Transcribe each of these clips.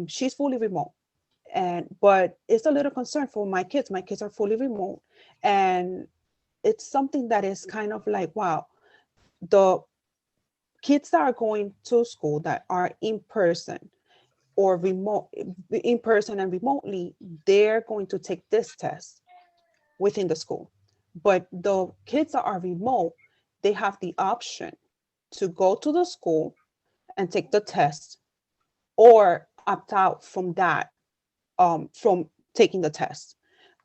she's fully remote, but it's a little concern for my kids. My kids are fully remote, and it's something that is kind of like, wow, the kids that are going to school that are in person or remote, in person and remotely, they're going to take this test within the school. But the kids that are remote, they have the option to go to the school and take the test, or opt out from that, from taking the test.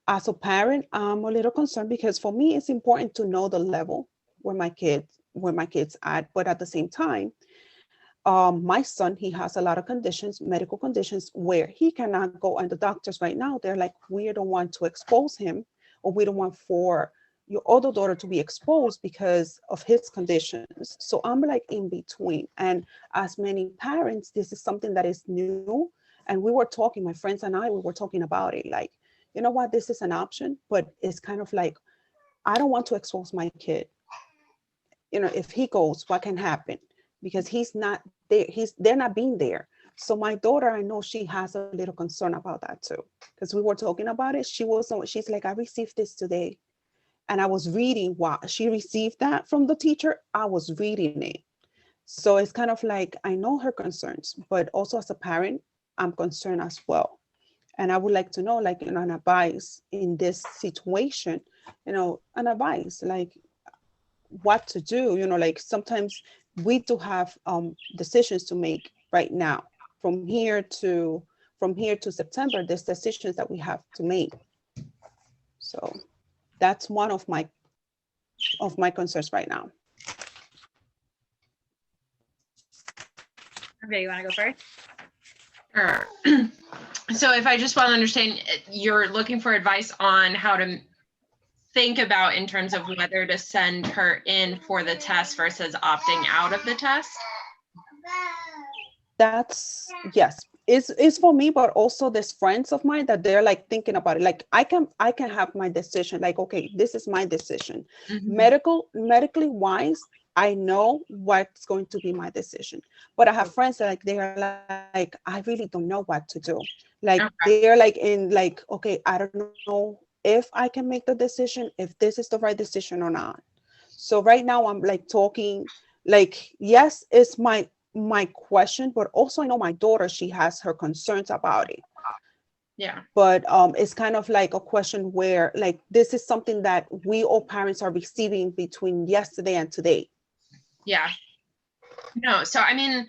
As a parent, I'm a little concerned because for me, it's important to know the level where my kids at. But at the same time, my son, he has a lot of conditions, medical conditions, where he cannot go. And the doctors right now, they're like, we don't want to expose him, or we don't want for your older daughter to be exposed because of his conditions. So I'm like in between. And as many parents, this is something that is new. And we were talking, my friends and I, we were talking about it. Like, you know what, this is an option, but it's kind of like, I don't want to expose my kid. If he goes, what can happen? Because he's not there, they're not being there. So my daughter, I know she has a little concern about that too, because we were talking about it. She's like, I received this today, and I was reading what she received that from the teacher. I was reading it. So it's kind of like, I know her concerns, but also as a parent, I'm concerned as well. And I would like to know, like, an advice in this situation, an advice, like what to do. Like sometimes we do have decisions to make right now. From here to September, there's decisions that we have to make. So that's one of my concerns right now. Okay, you want to go first? Sure. So if I just want to understand, you're looking for advice on how to think about in terms of whether to send her in for the test versus opting out of the test? That's, yes. It's for me, but also there's friends of mine that they're like thinking about it. Like I can have my decision. Like, okay, this is my decision. Mm-hmm. Medically wise, I know what's going to be my decision. But I have friends that like they're like, I really don't know what to do. Like Okay. they're like in like, okay, I don't know if I can make the decision, if this is the right decision or not. So right now I'm like talking, like, yes, it's my question, but also I know my daughter, she has her concerns about it. Yeah. But it's kind of like a question where like this is something that we all parents are receiving between yesterday and today. Yeah. No, so I mean,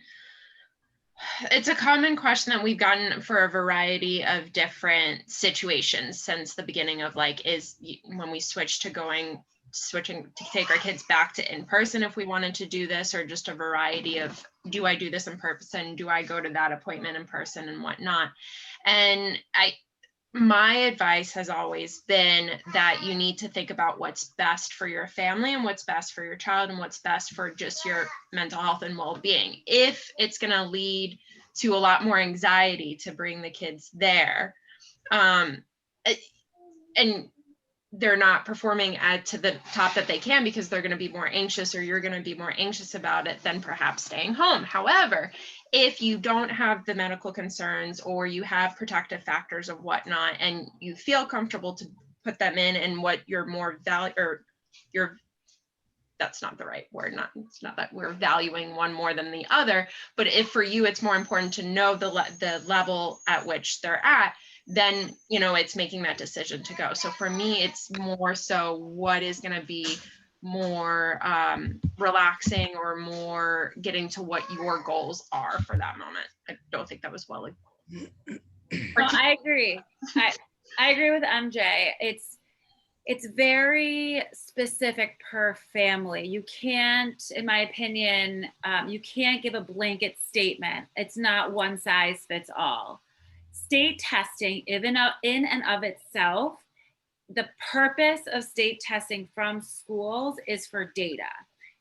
it's a common question that we've gotten for a variety of different situations since the beginning of like, is when we switched to switching to take our kids back to in person, if we wanted to do this, or just a variety of, do I do this in person? Do I go to that appointment in person and whatnot? And my advice has always been that you need to think about what's best for your family and what's best for your child and what's best for just your mental health and well-being. If it's going to lead to a lot more anxiety to bring the kids there, and they're not performing to the top that they can because they're going to be more anxious, or you're going to be more anxious about it, then perhaps staying home. However, if you don't have the medical concerns, or you have protective factors of whatnot, and you feel comfortable to put them in, and what you're more that's not the right word. It's not that we're valuing one more than the other, but if for you, it's more important to know the level at which they're at, then, it's making that decision to go. So for me, it's more so what is going to be more relaxing, or more getting to what your goals are for that moment. I don't think that was well. No, I agree. I agree with MJ. It's very specific per family. You can't, in my opinion, you can't give a blanket statement. It's not one size fits all. State testing, even in and of itself, the purpose of state testing from schools is for data.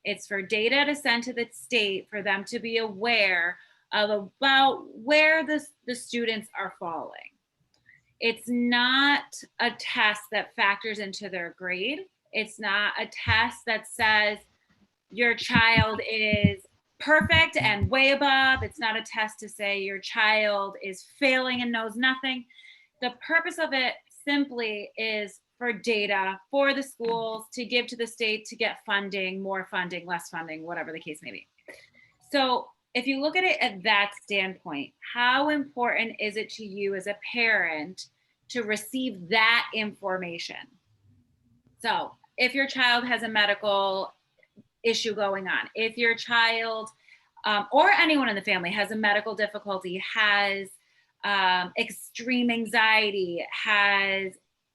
It's for data to send to the state for them to be aware of about where the students are falling. It's not a test that factors into their grade. It's not a test that says your child is perfect and way above. It's not a test to say your child is failing and knows nothing. The purpose of it simply is for data for the schools to give to the state to get funding, more funding, less funding, whatever the case may be. So if you look at it at that standpoint, how important is it to you as a parent to receive that information? So if your child has a medical issue going on, if your child or anyone in the family has a medical difficulty, has extreme anxiety, has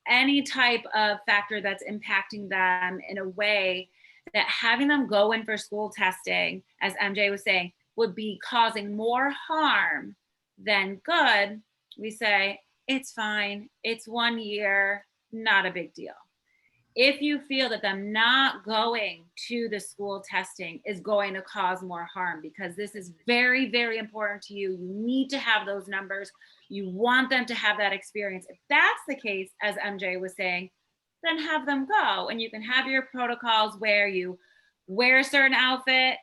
any type of factor that's impacting them in a way that having them go in for school testing, as MJ was saying, would be causing more harm than good, we say, it's fine, it's 1 year, not a big deal. If you feel that them not going to the school testing is going to cause more harm, because this is very, very important to you, you need to have those numbers, you want them to have that experience. If that's the case, as MJ was saying, then have them go. And you can have your protocols where you wear a certain outfit,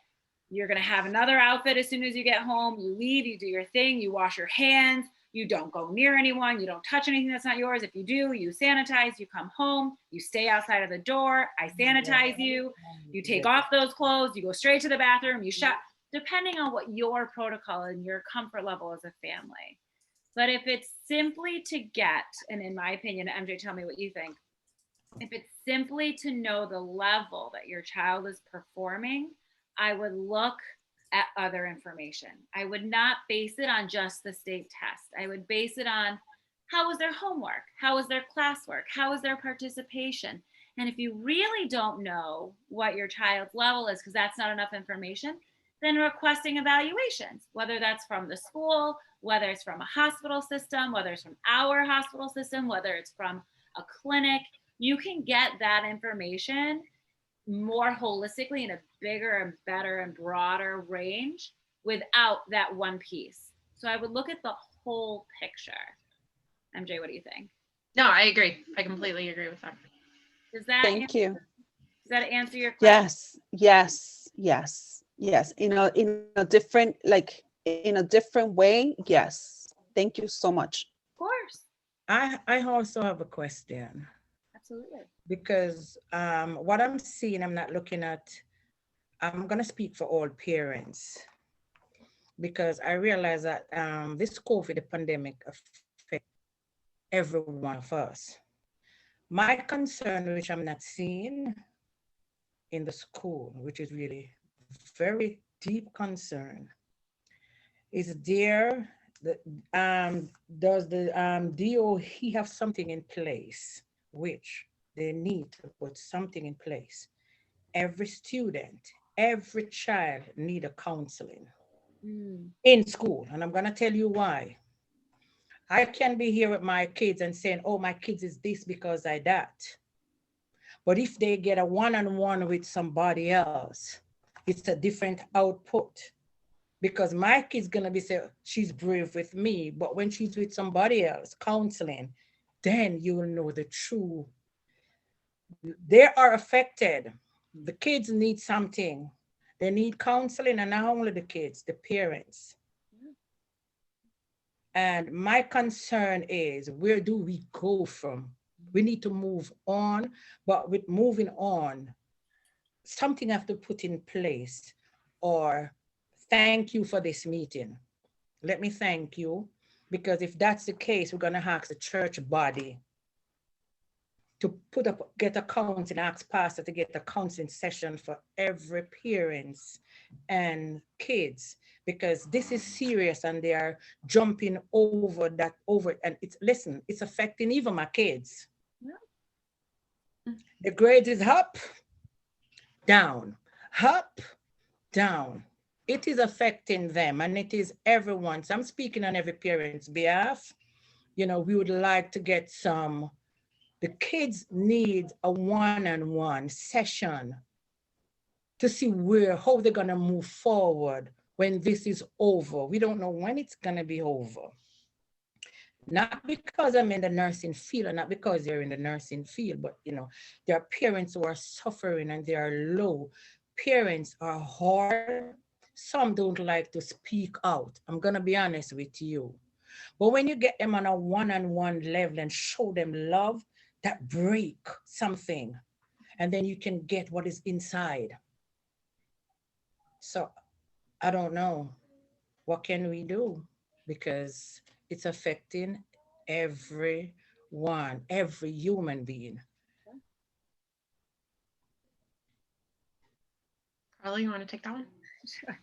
you're going to have another outfit as soon as you get home, you leave, you do your thing, you wash your hands, you don't go near anyone, you don't touch anything that's not yours. If you do, you sanitize, you come home, you stay outside of the door, I sanitize you, you take off those clothes, you go straight to the bathroom, you shut, depending on what your protocol and your comfort level as a family. But if it's simply to get, and in my opinion, MJ, tell me what you think, if it's simply to know the level that your child is performing, I would look at other information. I would not base it on just the state test. I would base it on how was their homework? How was their classwork? How was their participation? And if you really don't know what your child's level is, because that's not enough information, then requesting evaluations, whether that's from the school, whether it's from a hospital system, whether it's from our hospital system, whether it's from a clinic, you can get that information more holistically in a bigger and better and broader range without that one piece. So I would look at the whole picture. MJ, what do you think? No, I agree. I completely agree with that. Does that Thank you. Does that answer your question? Yes. In a different, like in a different way. Yes. Thank you so much. Of course. I also have a question. Absolutely. Because what I'm seeing, I'm not looking at, I'm going to speak for all parents, because I realize that this COVID pandemic affects every one of us. My concern, which I'm not seeing in the school, which is really very deep concern, is does the DOE have something in place, which they need to put something in place. Every student, every child need a counseling in school. And I'm going to tell you why. I can be here with my kids and saying, oh, my kids is this because I that. But if they get a one-on-one with somebody else, it's a different output. Because my kid's going to be saying, she's brave with me. But when she's with somebody else, counseling, then you will know the true. They are affected. The kids need something. They need counseling, and not only the kids, the parents. And my concern is, where do we go from? We need to move on, but with moving on, something have to put in place. Or thank you for this meeting. Let me thank you, because if that's the case, we're going to ask the church body to get a counseling, ask pastor to get a counseling session for every parents and kids, because this is serious and they are jumping over and it's affecting even my kids. Yeah. The grades is up, down. It is affecting them, and it is everyone. So I'm speaking on every parent's behalf. We would like to get the kids need a one-on-one session to see how they're going to move forward when this is over. We don't know when it's going to be over. Not because I'm in the nursing field, and not because you're in the nursing field, but there are parents who are suffering and they are low. Parents are hard. Some don't like to speak out. I'm going to be honest with you. But when you get them on a one-on-one level and show them love, that break something, and then you can get what is inside. So I don't know. What can we do? Because it's affecting everyone, every human being. Carla, you want to take that one? Sure.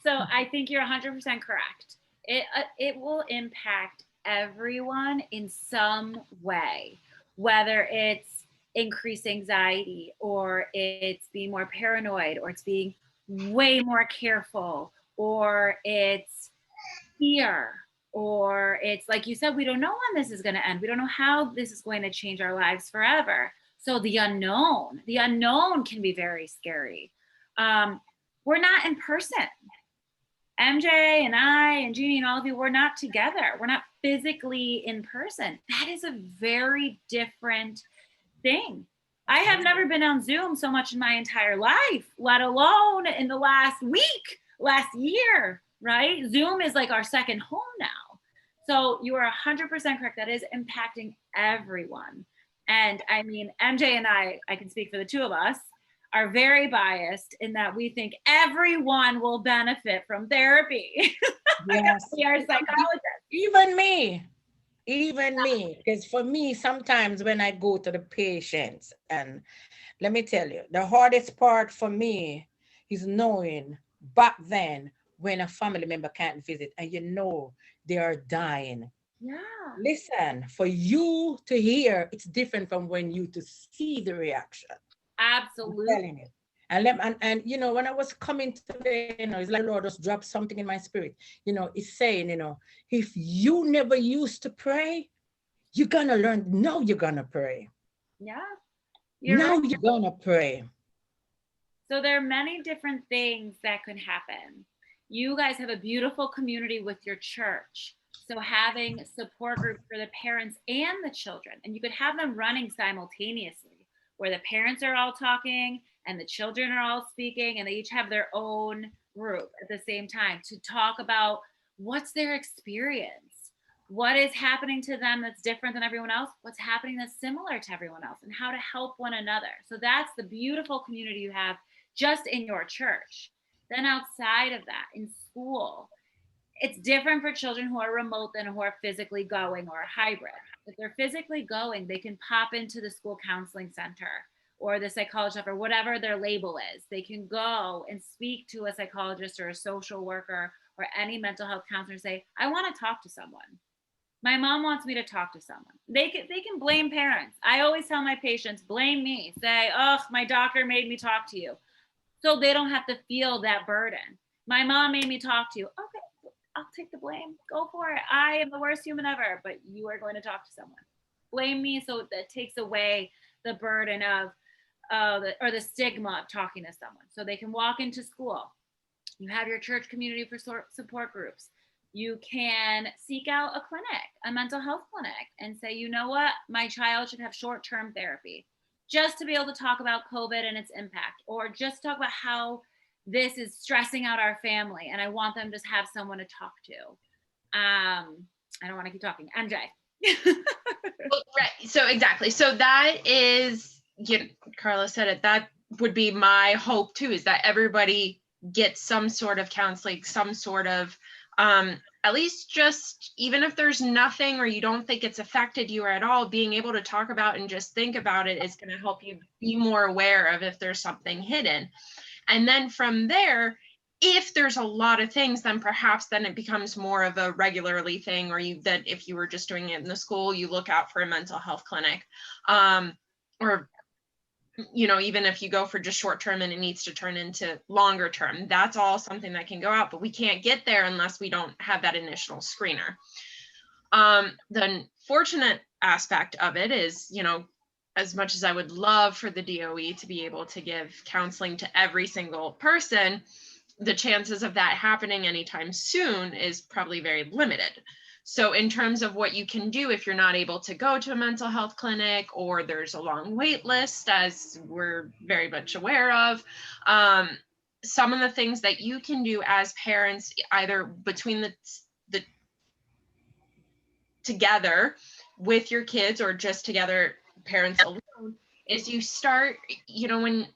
So I think you're 100% correct. It will impact everyone in some way, whether it's increased anxiety, or it's being more paranoid, or it's being way more careful, or it's fear, or it's like you said, we don't know when this is going to end. We don't know how this is going to change our lives forever. So the unknown can be very scary. We're not in person. MJ and I and Jeannie and all of you, we're not together. We're not physically in person. That is a very different thing. I have never been on Zoom so much in my entire life, let alone in the last week, last year, right? Zoom is like our second home now. So you are 100% correct. That is impacting everyone. And I mean, MJ and I can speak for the two of us, are very biased in that we think everyone will benefit from therapy. Yes. We are psychologists. Even me, because for me, sometimes when I go to the patients, and let me tell you, the hardest part for me is knowing back then when a family member can't visit and you know they are dying. Yeah. Listen, for you to hear, it's different from when you to see the reaction. Absolutely. I'm telling you. And you know, when I was coming today, you know, it's like the Lord just dropped something in my spirit. You know, it's saying, you know, if you never used to pray, you're gonna learn. Now you're gonna pray. Yeah. You're gonna pray. So there are many different things that could happen. You guys have a beautiful community with your church. So having support groups for the parents and the children, and you could have them running simultaneously, where the parents are all talking and the children are all speaking, and they each have their own group at the same time to talk about what's their experience, what is happening to them that's different than everyone else, what's happening that's similar to everyone else, and how to help one another. So that's the beautiful community you have just in your church. Then outside of that, in school, it's different for children who are remote than who are physically going, or a hybrid. If they're physically going, they can pop into the school counseling center or the psychologist, or whatever their label is. They can go and speak to a psychologist or a social worker or any mental health counselor and say, I want to talk to someone. My mom wants me to talk to someone. They can blame parents. I always tell my patients, blame me. Say, oh, my doctor made me talk to you. So they don't have to feel that burden. My mom made me talk to you. Okay, I'll take the blame. Go for it. I am the worst human ever, but you are going to talk to someone. Blame me, so that takes away the burden of or the stigma of talking to someone. So they can walk into school. You have your church community for support groups. You can seek out a clinic, a mental health clinic, and say, you know what, my child should have short-term therapy, just to be able to talk about COVID and its impact, or just talk about how this is stressing out our family, and I want them to have someone to talk to. I don't want to keep talking. MJ. Well, right. So exactly. So that is, Carla said it, that would be my hope too, is that everybody gets some sort of counseling, some sort of, at least just, even if there's nothing or you don't think it's affected you at all, being able to talk about and just think about it is going to help you be more aware of if there's something hidden. And then from there, if there's a lot of things, then perhaps then it becomes more of a regularly thing, or that if you were just doing it in the school, you look out for a mental health clinic, or, you know, even if you go for just short term and it needs to turn into longer term, that's all something that can go out, but we can't get there unless we don't have that initial screener. The fortunate aspect of it is, you know, as much as I would love for the DOE to be able to give counseling to every single person, the chances of that happening anytime soon is probably very limited. So in terms of what you can do if you're not able to go to a mental health clinic, or there's a long wait list, as we're very much aware of, some of the things that you can do as parents, either between the together with your kids or just together parents alone, is you start, when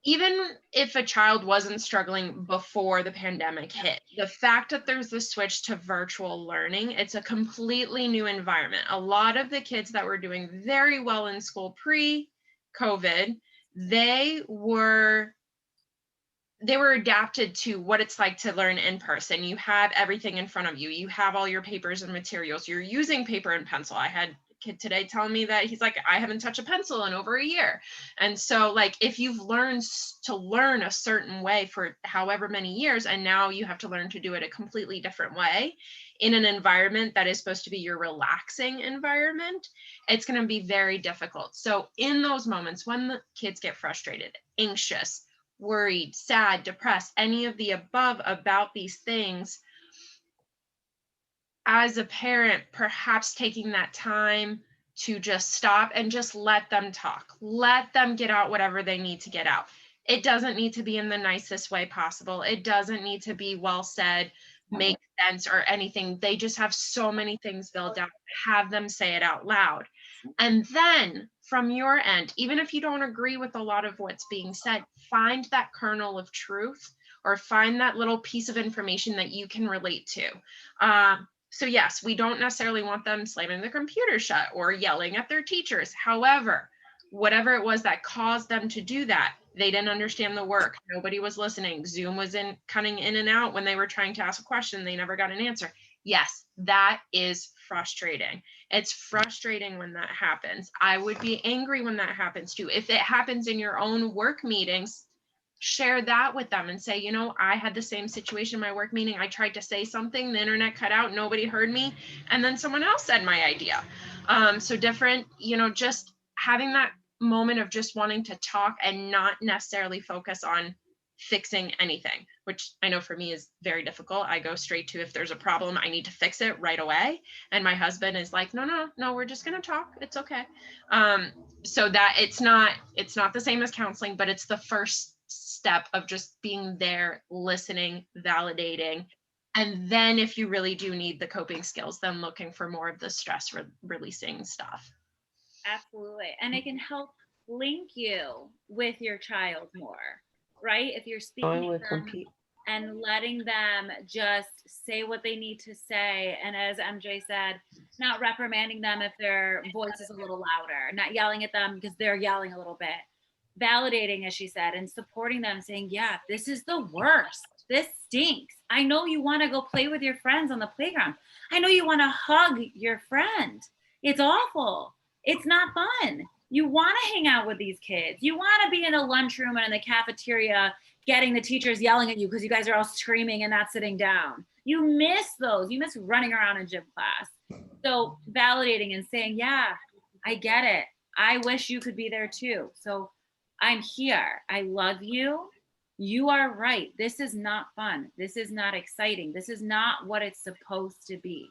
even if a child wasn't struggling before the pandemic hit, the fact that there's the switch to virtual learning, it's a completely new environment. A lot of the kids that were doing very well in school pre-COVID, they were adapted to what it's like to learn in person. You have everything in front of you. You have all your papers and materials. You're using paper and pencil. I had a kid today telling me that he's like, I haven't touched a pencil in over a year. And so like, if you've learned to learn a certain way for however many years, and now you have to learn to do it a completely different way in an environment that is supposed to be your relaxing environment, it's going to be very difficult. So in those moments when the kids get frustrated, anxious, worried, sad, depressed, any of the above about these things, as a parent, perhaps taking that time to just stop and just let them talk, let them get out whatever they need to get out. It doesn't need to be in the nicest way possible. It doesn't need to be well said, make sense or anything. They just have so many things built out. Have them say it out loud. And then from your end, even if you don't agree with a lot of what's being said, find that kernel of truth or find that little piece of information that you can relate to. So yes, we don't necessarily want them slamming the computer shut or yelling at their teachers. However, whatever it was that caused them to do that, they didn't understand the work. Nobody was listening. Zoom was cutting in and out when they were trying to ask a question. They never got an answer. Yes, that is frustrating. It's frustrating when that happens. I would be angry when that happens too. If it happens in your own work meetings, share that with them and say, I had the same situation in my work meeting. I tried to say something, the internet cut out, nobody heard me, and then someone else said my idea. So different, just having that moment of just wanting to talk and not necessarily focus on fixing anything, which I know for me is very difficult. I go straight to, if there's a problem, I need to fix it right away. And my husband is like, no, we're just going to talk. It's okay. So that it's not the same as counseling, but it's the first step of just being there, listening, validating. And then if you really do need the coping skills, then looking for more of the stress releasing stuff. Absolutely. And it can help link you with your child more, right? If you're speaking to them and letting them just say what they need to say. And as MJ said, not reprimanding them if their voice is a little louder, not yelling at them because they're yelling a little bit. Validating, as she said, and supporting them, saying, yeah, this is the worst. This stinks. I know you want to go play with your friends on the playground. I know you want to hug your friend. It's awful. It's not fun. You want to hang out with these kids. You want to be in a lunchroom and in the cafeteria getting the teachers yelling at you because you guys are all screaming and not sitting down. You miss those. You miss running around in gym class. So validating and saying, yeah, I get it. I wish you could be there too. So I'm here. I love you. You are right. This is not fun. This is not exciting. This is not what it's supposed to be.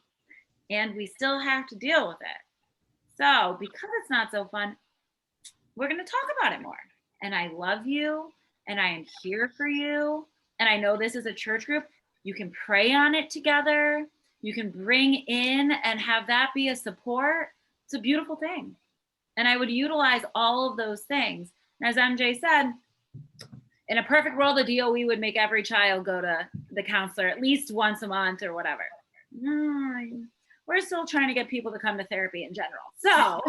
And we still have to deal with it. So because it's not so fun, we're going to talk about it more. And I love you. And I am here for you. And I know this is a church group. You can pray on it together. You can bring in and have that be a support. It's a beautiful thing. And I would utilize all of those things. As MJ said, in a perfect world, the DOE would make every child go to the counselor at least once a month or whatever. We're still trying to get people to come to therapy in general. So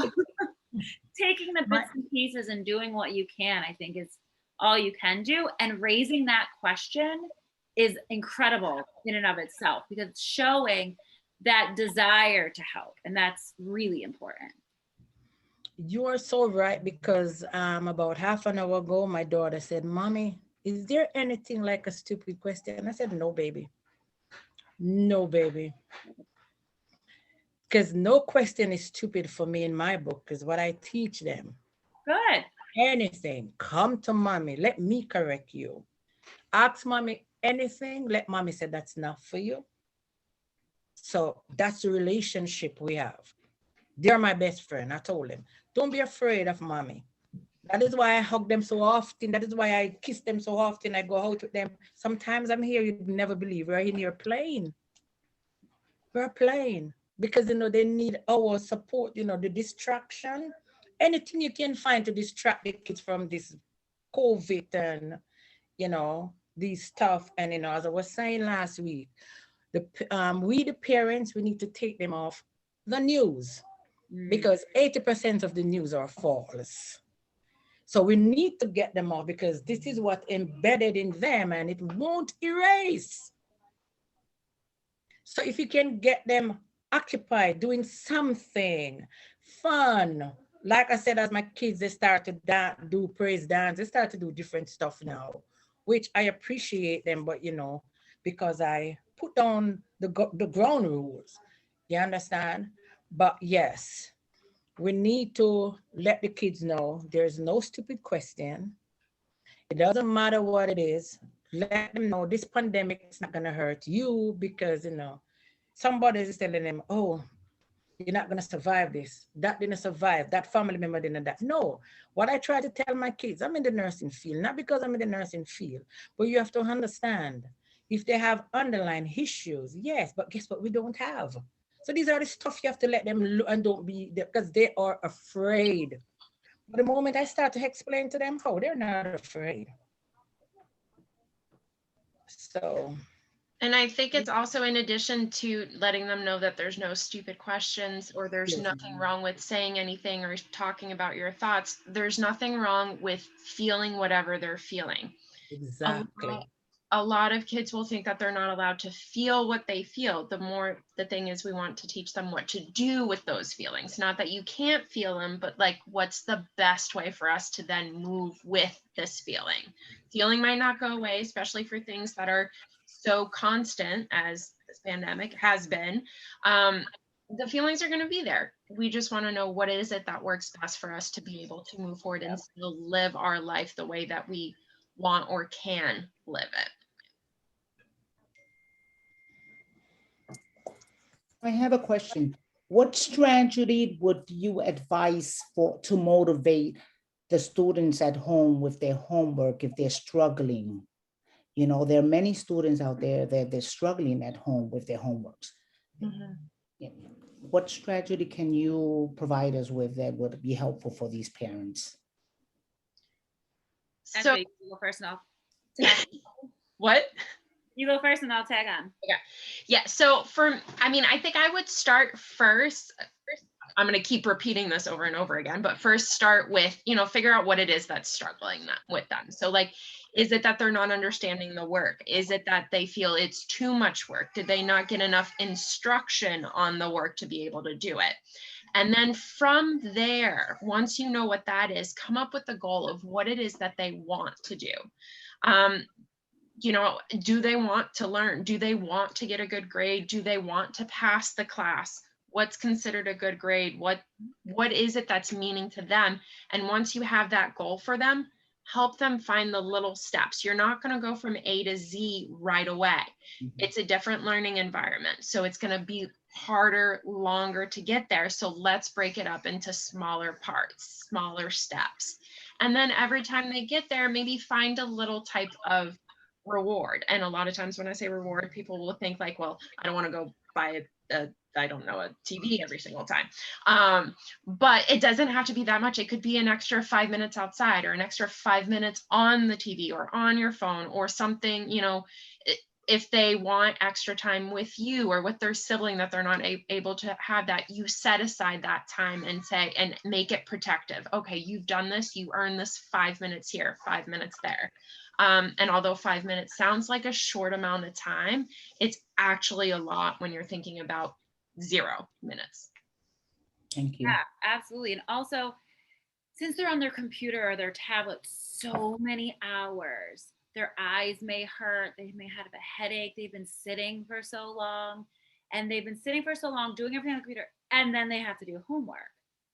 taking the bits and pieces and doing what you can, I think, is all you can do. And raising that question is incredible in and of itself because it's showing that desire to help. And that's really important. You are so right, because about half an hour ago, my daughter said, Mommy, is there anything like a stupid question? I said, no, baby. No, baby. Because no question is stupid for me in my book, is what I teach them. Good. Anything, come to Mommy. Let me correct you. Ask Mommy anything. Let Mommy say that's not for you. So that's the relationship we have. They're my best friend. I told them, don't be afraid of Mommy. That is why I hug them so often. That is why I kiss them so often. I go out with them. Sometimes I'm here, you'd never believe. We're in here playing. We're playing because, they need our support, the distraction. Anything you can find to distract the kids from this COVID and, these stuff. And, as I was saying last week, we, the parents, we need to take them off the news because 80% of the news are false. So we need to get them off because this is what embedded in them and it won't erase. So if you can get them occupied doing something fun, like I said, as my kids, they start to do praise dance, they start to do different stuff now, which I appreciate them, but because I put down the ground rules, you understand? But yes, we need to let the kids know there's no stupid question. It doesn't matter what it is. Let them know this pandemic is not going to hurt you because, somebody is telling them, oh, you're not going to survive this. That didn't survive. That family member didn't die. No. What I try to tell my kids, I'm in the nursing field, not because I'm in the nursing field, but you have to understand if they have underlying issues, yes, but guess what? We don't have. So these are the stuff you have to let them look and don't be there because they are afraid. But the moment I start to explain to them how, they're not afraid. So. And I think it's also in addition to letting them know that there's no stupid questions or there's nothing wrong with saying anything or talking about your thoughts. There's nothing wrong with feeling whatever they're feeling. Exactly. A lot of kids will think that they're not allowed to feel what they feel. The thing is, we want to teach them what to do with those feelings. Not that you can't feel them, but like, what's the best way for us to then move with this feeling? Feeling might not go away, especially for things that are so constant as this pandemic has been. The feelings are going to be there. We just want to know what is it that works best for us to be able to move forward and still live our life the way that we want or can live it. I have a question. What strategy would you advise to motivate the students at home with their homework if they're struggling? There are many students out there that they're struggling at home with their homeworks. Mm-hmm. What strategy can you provide us with that would be helpful for these parents? So you go first and I'll tag. What? You go first and I'll tag on. Okay. Yeah. So I think I would start first. I'm going to keep repeating this over and over again, but first start with, figure out what it is that's struggling with them. So like, is it that they're not understanding the work? Is it that they feel it's too much work? Did they not get enough instruction on the work to be able to do it? And then from there, once you know what that is, come up with a goal of what it is that they want to do. Do they want to learn? Do they want to get a good grade? Do they want to pass the class? What's considered a good grade? What is it that's meaning to them? And once you have that goal for them, help them find the little steps. You're not going to go from A to Z right away. Mm-hmm. It's a different learning environment. So it's going to be harder, longer to get there. So let's break it up into smaller parts, smaller steps. And then every time they get there, maybe find a little type of reward. And a lot of times when I say reward, people will think like, well, I don't want to go buy a TV every single time. But it doesn't have to be that much. It could be an extra 5 minutes outside or an extra 5 minutes on the TV or on your phone or something, if they want extra time with you or with their sibling that they're not able to have that, you set aside that time and say, and make it protective. Okay, you've done this, you earn this 5 minutes here, 5 minutes there. And although 5 minutes sounds like a short amount of time, it's actually a lot when you're thinking about 0 minutes. Thank you. Yeah, absolutely. And also, since they're on their computer or their tablet so many hours, their eyes may hurt, they may have a headache, they've been sitting for so long, doing everything on the computer, and then they have to do homework.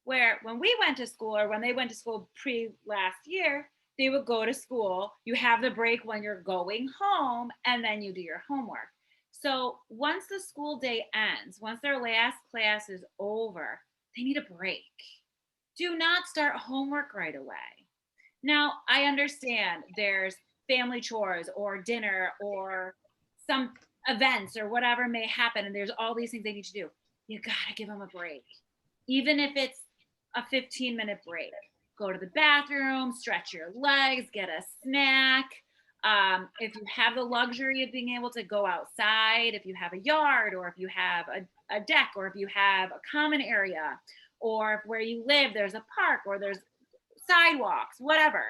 Where when we went to school, or when they went to school pre-last year, they would go to school, you have the break when you're going home, and then you do your homework. So once the school day ends, once their last class is over, they need a break. Do not start homework right away. Now, I understand there's family chores or dinner or some events or whatever may happen, and there's all these things they need to do. You gotta give them a break. Even if it's a 15-minute break. Go to the bathroom, stretch your legs, get a snack. If you have the luxury of being able to go outside, if you have a yard, or if you have a deck, or if you have a common area, or if where you live there's a park or there's sidewalks, whatever.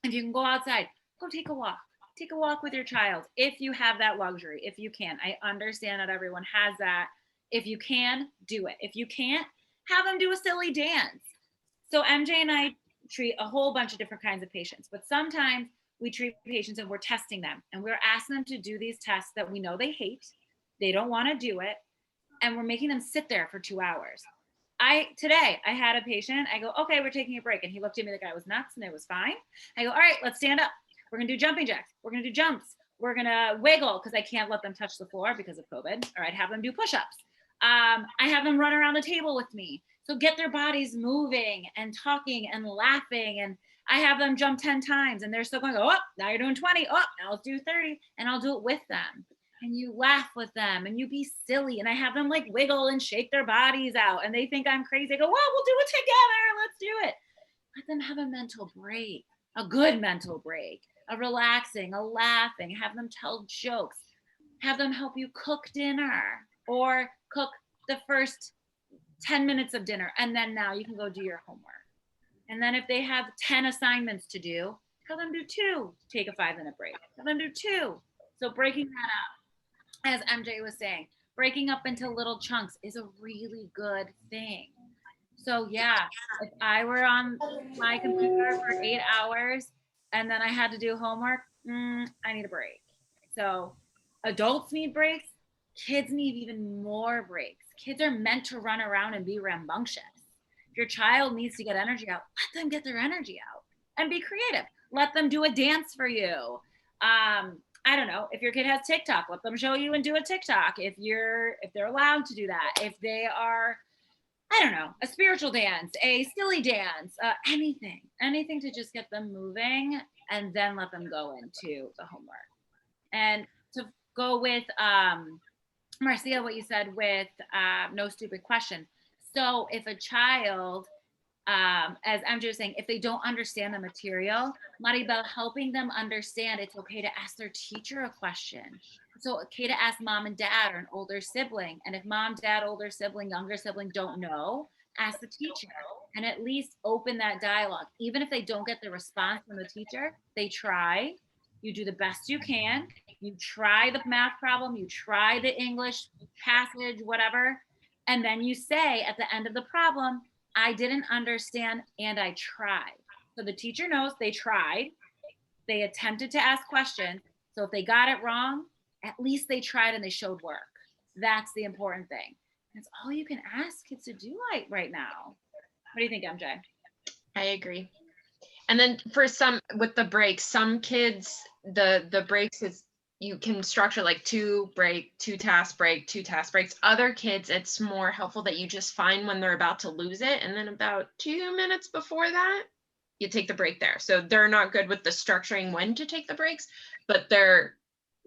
If you can go outside, go take a walk. Take a walk with your child if you have that luxury, if you can. I understand not everyone has that. If you can, do it. If you can't, have them do a silly dance. So MJ and I treat a whole bunch of different kinds of patients, but sometimes we treat patients and we're testing them and we're asking them to do these tests that we know they hate. They don't want to do it. And we're making them sit there for 2 hours. Today I had a patient, I go, okay, we're taking a break. And he looked at me like I was nuts and it was fine. I go, all right, let's stand up. We're gonna do jumping jacks. We're gonna do jumps. We're gonna wiggle because I can't let them touch the floor because of COVID, or I'd have them do push-ups. I have them run around the table with me. So get their bodies moving and talking and laughing. And I have them jump 10 times and they're still going, oh, now you're doing 20. Oh, now let's do 30. And I'll do it with them. And you laugh with them and you be silly. And I have them like wiggle and shake their bodies out. And they think I'm crazy. I go, well, we'll do it together. Let's do it. Let them have a mental break, a good mental break, a relaxing, a laughing, have them tell jokes, have them help you cook dinner or cook the first 10 minutes of dinner. And then now you can go do your homework. And then if they have 10 assignments to do, have them do 2, take a 5-minute break. Have them do 2. So breaking that up, as MJ was saying, breaking up into little chunks is a really good thing. So yeah, if I were on my computer for 8 hours and then I had to do homework, I need a break. So adults need breaks. Kids need even more breaks. Kids are meant to run around and be rambunctious. If your child needs to get energy out, let them get their energy out and be creative. Let them do a dance for you. I don't know, if your kid has TikTok, let them show you and do a TikTok. If they're allowed to do that. If they are, I don't know, a spiritual dance, a silly dance, anything to just get them moving, and then let them go into the homework. And to go with Marcia, what you said with no stupid question. So if a child, as MJ was saying, if they don't understand the material, Maribel, helping them understand it's okay to ask their teacher a question. So okay to ask mom and dad or an older sibling. And if mom, dad, older sibling, younger sibling don't know, ask the teacher and at least open that dialogue. Even if they don't get the response from the teacher, they try. You do the best you can. You try the math problem, you try the English passage, whatever. And then you say at the end of the problem, I didn't understand and I tried. So the teacher knows they tried. They attempted to ask questions. So if they got it wrong, at least they tried and they showed work. That's the important thing. That's all you can ask kids to do right now. What do you think, MJ? I agree. And then for some, with the breaks, some kids, the breaks is, you can structure like 2 break, 2 task break, 2 task breaks. Other kids, it's more helpful that you just find when they're about to lose it. And then about 2 minutes before that, you take the break there. So they're not good with the structuring when to take the breaks, but their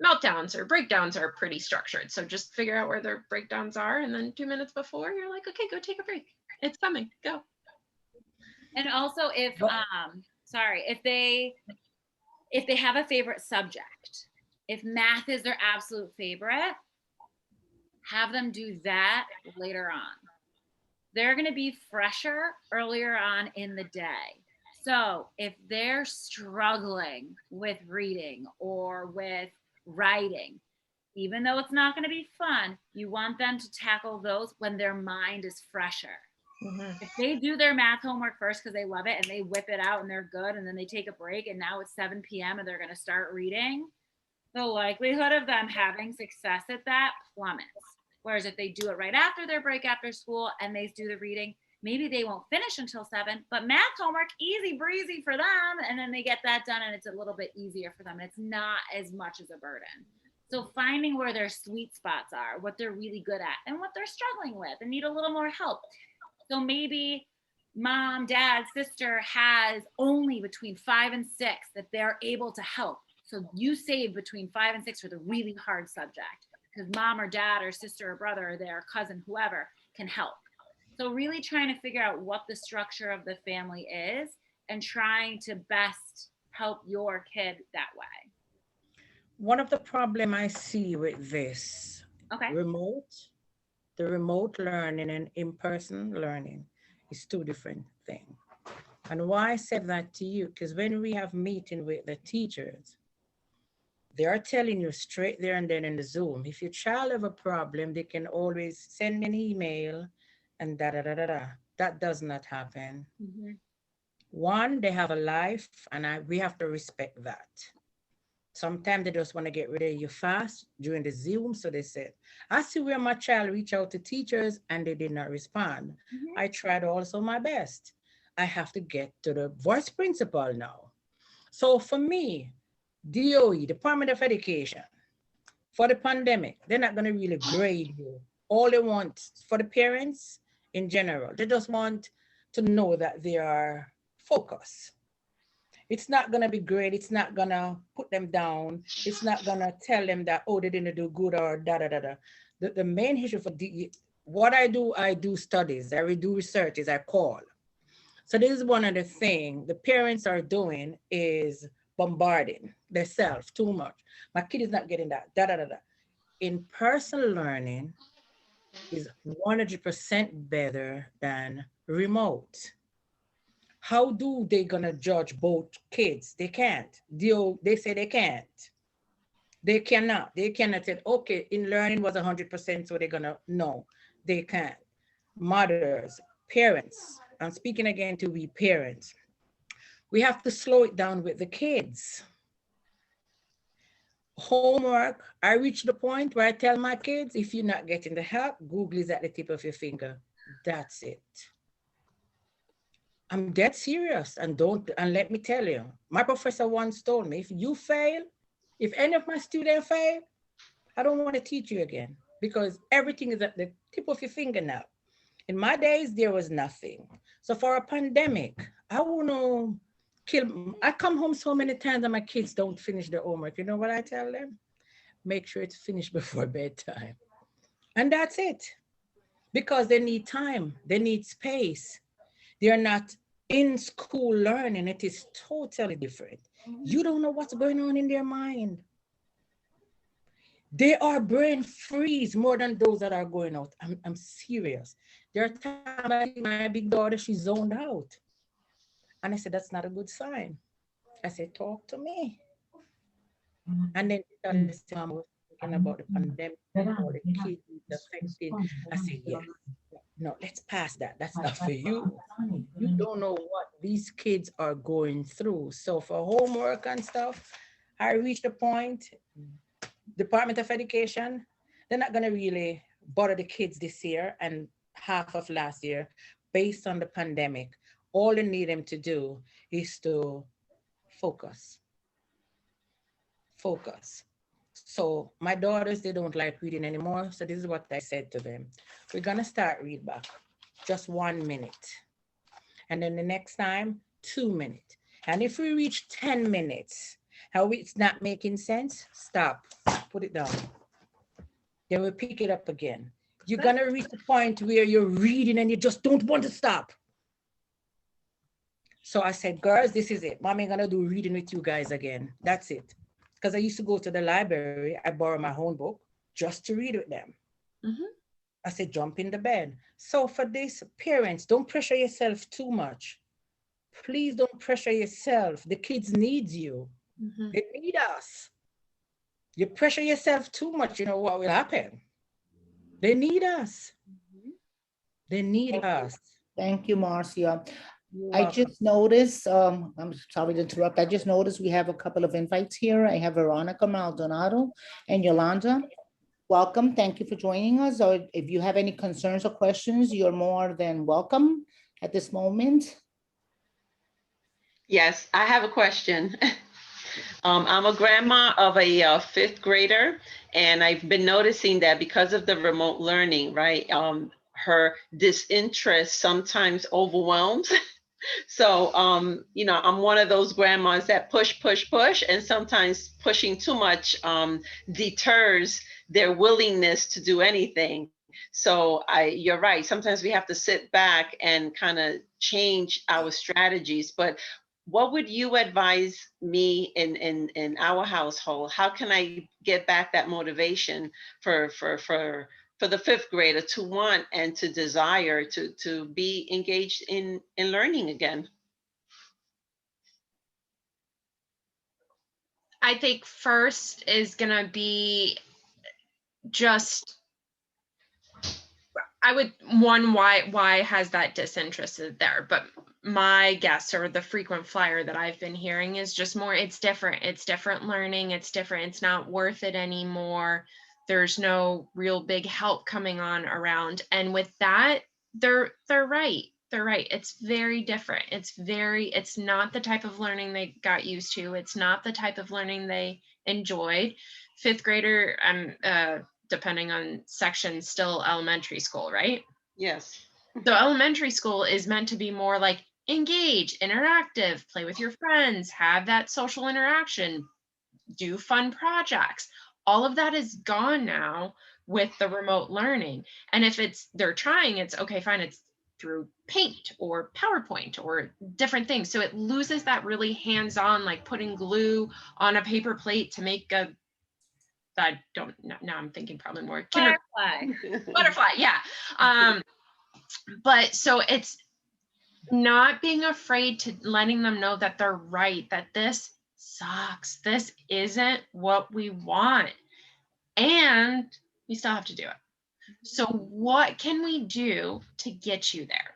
meltdowns or breakdowns are pretty structured. So just figure out where their breakdowns are. And then 2 minutes before, you're like, okay, go take a break. It's coming, go. And also if they have a favorite subject, if math is their absolute favorite, have them do that later on. They're going to be fresher earlier on in the day. So if they're struggling with reading or with writing, even though it's not going to be fun, you want them to tackle those when their mind is fresher. Mm-hmm. If they do their math homework first because they love it and they whip it out and they're good, and then they take a break and now it's 7 p.m. and they're going to start reading, the likelihood of them having success at that plummets. Whereas if they do it right after their break after school and they do the reading, maybe they won't finish until 7, but math homework, easy breezy for them. And then they get that done and it's a little bit easier for them. It's not as much as a burden. So finding where their sweet spots are, what they're really good at and what they're struggling with and need a little more help. So maybe mom, dad, sister has only between 5 and 6 that they're able to help. So you save between 5 and 6 for the really hard subject because mom or dad or sister or brother or their cousin, whoever can help. So really trying to figure out what the structure of the family is and trying to best help your kid that way. One of the problem I see with this Okay. the remote learning and in-person learning is two different things. And why I said that to you, because when we have meeting with the teachers, they are telling you straight there and then in the Zoom, if your child have a problem, they can always send me an email and da-da-da-da-da. That does not happen. Mm-hmm. One, they have a life and we have to respect that. Sometimes they just want to get rid of you fast during the Zoom. So they said, I see where my child reached out to teachers and they did not respond. Mm-hmm. I tried also my best. I have to get to the vice principal now. So for me, DOE, Department of Education, for the pandemic, they're not going to really grade you. All they want for the parents in general, they just want to know that they are focused. It's not going to be great. It's not going to put them down. It's not going to tell them that, oh, they didn't do good or da-da-da-da. The main issue for what I do studies. I do researches, I call. So this is one of the things the parents are doing is bombarding themselves too much. My kid is not getting that, da-da-da-da. In-person learning is 100% better than remote. How do they gonna judge both kids? They can't. They say they can't. They cannot. They cannot say, okay, in learning was 100%, so they're gonna, no, they can't. Mothers, parents, I'm speaking again to we parents. We have to slow it down with the kids. Homework, I reach the point where I tell my kids, if you're not getting the help, Google is at the tip of your finger. That's it. I'm dead serious, and let me tell you, my professor once told me, if you fail, if any of my students fail, I don't want to teach you again because everything is at the tip of your finger now. In my days, there was nothing. So for a pandemic, I want to I come home so many times and my kids don't finish their homework. You know what I tell them? Make sure it's finished before bedtime. And that's it. Because they need time, they need space. They're not in school learning. It is totally different. You don't know what's going on in their mind. They are brain freeze more than those that are going out. I'm serious. There are times my big daughter, she zoned out. And I said, that's not a good sign. I said, talk to me. And then Mom was thinking about the pandemic, all the kids affected. I said, yes. No, let's pass that. That's not for you. You don't know what these kids are going through. So for homework and stuff, I reached a point, Department of Education, they're not going to really bother the kids this year and half of last year based on the pandemic. All they need them to do is to focus. Focus. So my daughters, they don't like reading anymore. So this is what I said to them. We're gonna start read back, just 1 minute. And then the next time, 2 minutes. And if we reach 10 minutes, how it's not making sense, stop, put it down. Then we'll pick it up again. You're gonna reach the point where you're reading and you just don't want to stop. So I said, girls, this is it. Mommy gonna do reading with you guys again. That's it. Because I used to go to the library, I borrow my own book just to read with them. Mm-hmm. I said, jump in the bed. So for this, parents, don't pressure yourself too much. Please don't pressure yourself. The kids need you. Mm-hmm. They need us. You pressure yourself too much, you know what will happen? They need us. Mm-hmm. They need us. Thank you, Marcia. I just noticed, I'm sorry to interrupt. I just noticed we have a couple of invites here. I have Veronica Maldonado and Yolanda. Welcome. Thank you for joining us. Or if you have any concerns or questions, you're more than welcome at this moment. Yes, I have a question. I'm a grandma of a fifth grader, and I've been noticing that because of the remote learning, right? her disinterest sometimes overwhelms. So, you know, I'm one of those grandmas that push, and sometimes pushing too much deters their willingness to do anything. So you're right. Sometimes we have to sit back and kind of change our strategies. But what would you advise me in our household? How can I get back that motivation for the fifth grader to want and to desire to be engaged in learning again? I think first is gonna be just, why has that disinterested there? But my guess, or the frequent flyer that I've been hearing, is just more, it's different learning, it's different, it's not worth it anymore. There's no real big help coming on around. And with that, they're right. They're right. It's very different. It's not the type of learning they got used to. It's not the type of learning they enjoyed. Fifth grader, depending on section, still elementary school, right? Yes. So elementary school is meant to be more like engage, interactive, play with your friends, have that social interaction, do fun projects. All of that is gone now with the remote learning. And if they're trying, it's okay, fine, it's through Paint or PowerPoint or different things. So it loses that really hands-on, like putting glue on a paper plate to make now I'm thinking probably more butterfly, yeah. But so it's not being afraid to letting them know that they're right, that this sucks, this isn't what we want, and we still have to do it. So what can we do to get you there?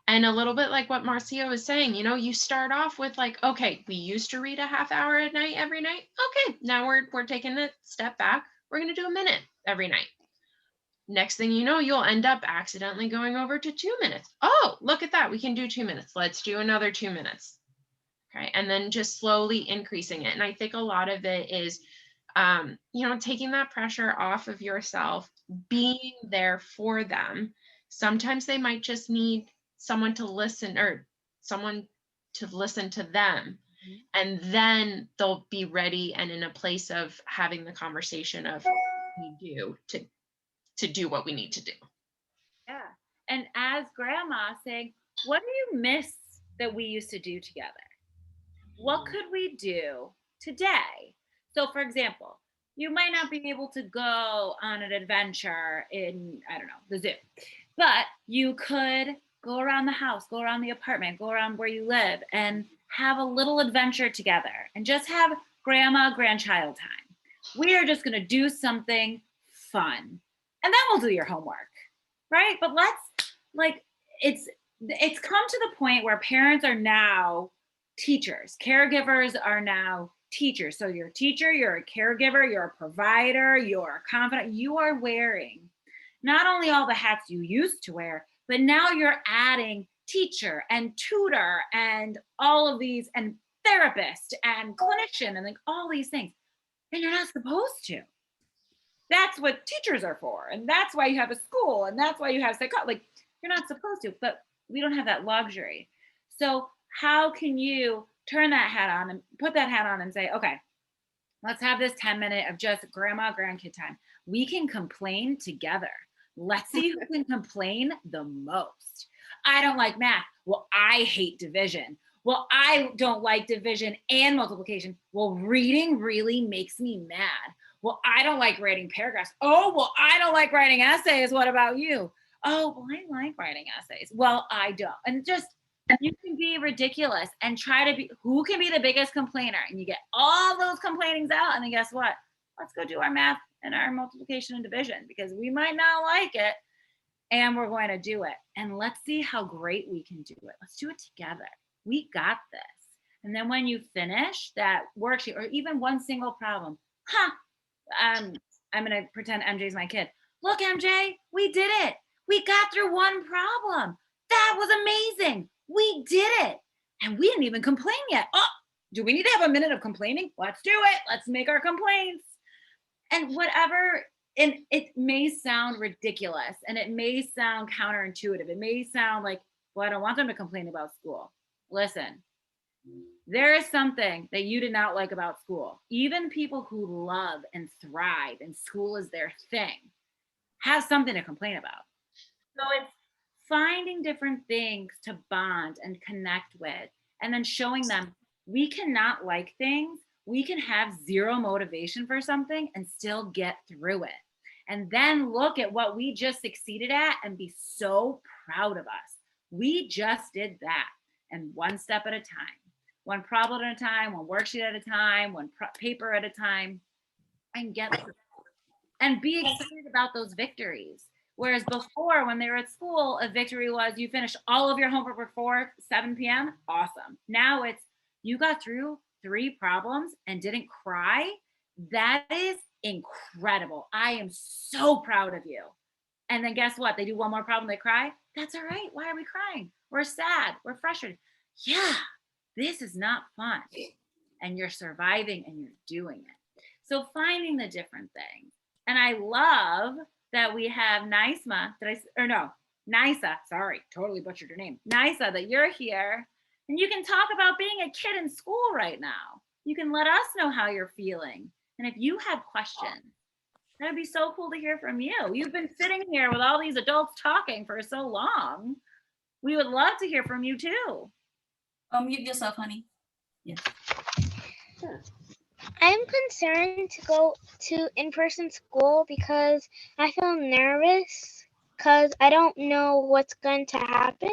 And a little bit like what Marcia was saying, you know, you start off with like, okay, we used to read a half hour at night every night. Okay, now we're taking a step back. We're going to do a minute every night. Next thing you know, you'll end up accidentally going over to 2 minutes. Oh, look at that. We can do 2 minutes. Let's do another 2 minutes. Okay. And then just slowly increasing it. And I think a lot of it is, you know, taking that pressure off of yourself, being there for them. Sometimes they might just need someone to listen, or someone to listen to them. And then they'll be ready and in a place of having the conversation of we do to do what we need to do. Yeah. And as grandma saying, what do you miss that we used to do together? What could we do today? So for example, you might not be able to go on an adventure in, I don't know, the zoo, but you could go around the house, go around the apartment, go around where you live and have a little adventure together and just have grandchild time. We are just going to do something fun. And then we'll do your homework, right? But it's come to the point where parents are now teachers. Caregivers are now teachers. So you're a teacher, you're a caregiver, you're a provider, you're a confidant. You are wearing not only all the hats you used to wear, but now you're adding teacher and tutor and all of these, and therapist and clinician and like all these things. And you're not supposed to. That's what teachers are for. And that's why you have a school. And that's why you have psychology. Like, you're not supposed to, but we don't have that luxury. So how can you turn that hat on and put that hat on and say, okay, let's have this 10-minute of just grandkid time. We can complain together. Let's see who can complain the most. I don't like math. Well, I hate division. Well, I don't like division and multiplication. Well, reading really makes me mad. Well, I don't like writing paragraphs. Oh, well, I don't like writing essays. What about you? Oh, well, I like writing essays. Well, I don't. And just, you can be ridiculous and try to be, who can be the biggest complainer? And you get all those complainings out. And then guess what? Let's go do our math and our multiplication and division because we might not like it. And we're going to do it. And let's see how great we can do it. Let's do it together. We got this. And then when you finish that worksheet or even one single problem, I'm going to pretend MJ's my kid. Look, MJ, we did it. We got through one problem. That was amazing. We did it. And we didn't even complain yet. Oh, do we need to have a minute of complaining? Let's do it. Let's make our complaints. And whatever and it may sound ridiculous and it may sound counterintuitive. It may sound like, well, I don't want them to complain about school. Listen, there is something that you did not like about school. Even people who love and thrive and school is their thing have something to complain about. So it's finding different things to bond and connect with, and then showing them we cannot like things. We can have zero motivation for something and still get through it. And then look at what we just succeeded at and be so proud of us. We just did that. And one step at a time, one problem at a time, one worksheet at a time, one paper at a time, and get through it. And be excited about those victories. Whereas before, when they were at school, a victory was you finished all of your homework before 7 p.m. Awesome. Now it's you got through 3 problems and didn't cry. That is incredible. I am so proud of you. And then guess what? They do one more problem, they cry. That's all right. Why are we crying? We're sad. We're frustrated. Yeah, this is not fun. And you're surviving and you're doing it. So finding the different things. And I love that we have Nisa, sorry, totally butchered your name. Nisa, that you're here and you can talk about being a kid in school right now. You can let us know how you're feeling. And if you have questions, that'd be so cool to hear from you. You've been sitting here with all these adults talking for so long. We would love to hear from you too. Mute yourself, honey. Yes. Sure. I'm concerned to go to in-person school because I feel nervous because I don't know what's going to happen.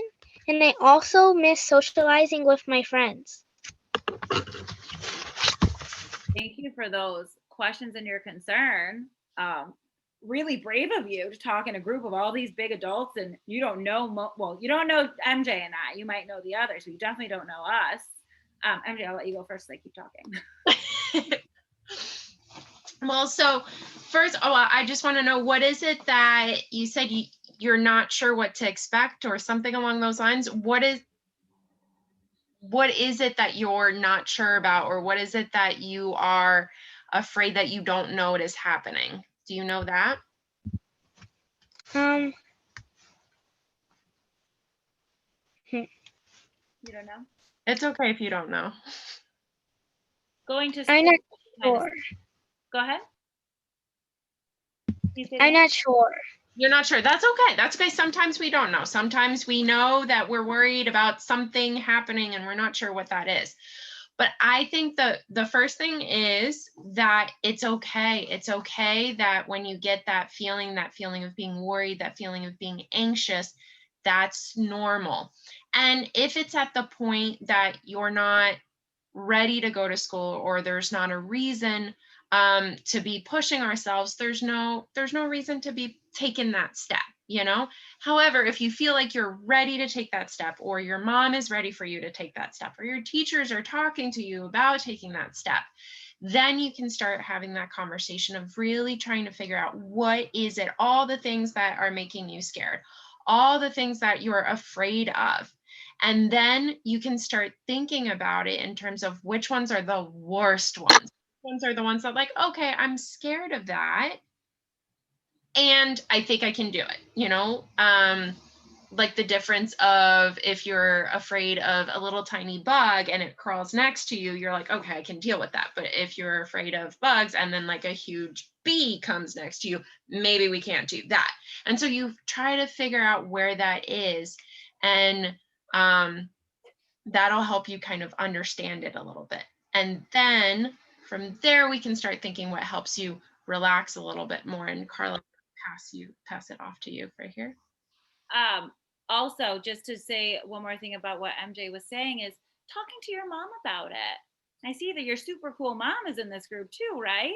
And I also miss socializing with my friends. Thank you for those questions and your concern. Really brave of you to talk in a group of all these big adults, and you don't know, you don't know MJ and I. You might know the others, but you definitely don't know us. MJ, I'll let you go first so I keep talking. Well, so first, I just want to know, what is it that you said you're not sure what to expect or something along those lines? What is it that you're not sure about, or what is it that you are afraid that you don't know what is happening? Do you know that? You don't know? It's okay if you don't know. Going to school. I'm not sure. Go ahead. I'm not sure. You're not sure. That's okay. That's okay. Sometimes we don't know. Sometimes we know that we're worried about something happening and we're not sure what that is. But I think the first thing is that it's okay. It's okay that when you get that feeling of being worried, that feeling of being anxious, that's normal. And if it's at the point that you're not ready to go to school, or there's not a reason to be pushing ourselves, there's no reason to be taking that step, you know. However, if you feel like you're ready to take that step, or your mom is ready for you to take that step, or your teachers are talking to you about taking that step, then you can start having that conversation of really trying to figure out, what is it, all the things that are making you scared, all the things that you're afraid of. And then you can start thinking about it in terms of which ones are the worst ones. Which ones are the ones that, like, okay, I'm scared of that, and I think I can do it, you know? Like the difference of if you're afraid of a little tiny bug and it crawls next to you, you're like, okay, I can deal with that. But if you're afraid of bugs and then like a huge bee comes next to you, maybe we can't do that. And so you try to figure out where that is, and that'll help you kind of understand it a little bit. And then from there, we can start thinking what helps you relax a little bit more. And Carla, pass it off to you right here. Also, just to say one more thing about what MJ was saying is talking to your mom about it. I see that your super cool mom is in this group too, right?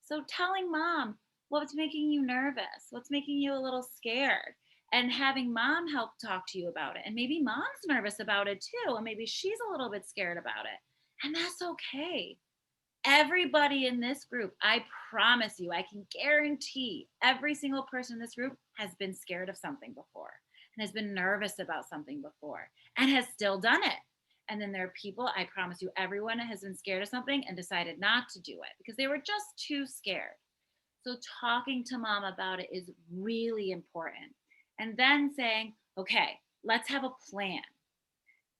So telling mom what's making you nervous, what's making you a little scared, and having mom help talk to you about it. And maybe mom's nervous about it too, and maybe she's a little bit scared about it. And that's okay. Everybody in this group, I promise you, I can guarantee every single person in this group has been scared of something before, and has been nervous about something before, and has still done it. And then there are people, I promise you, everyone has been scared of something and decided not to do it because they were just too scared. So talking to mom about it is really important. And then saying, okay, let's have a plan.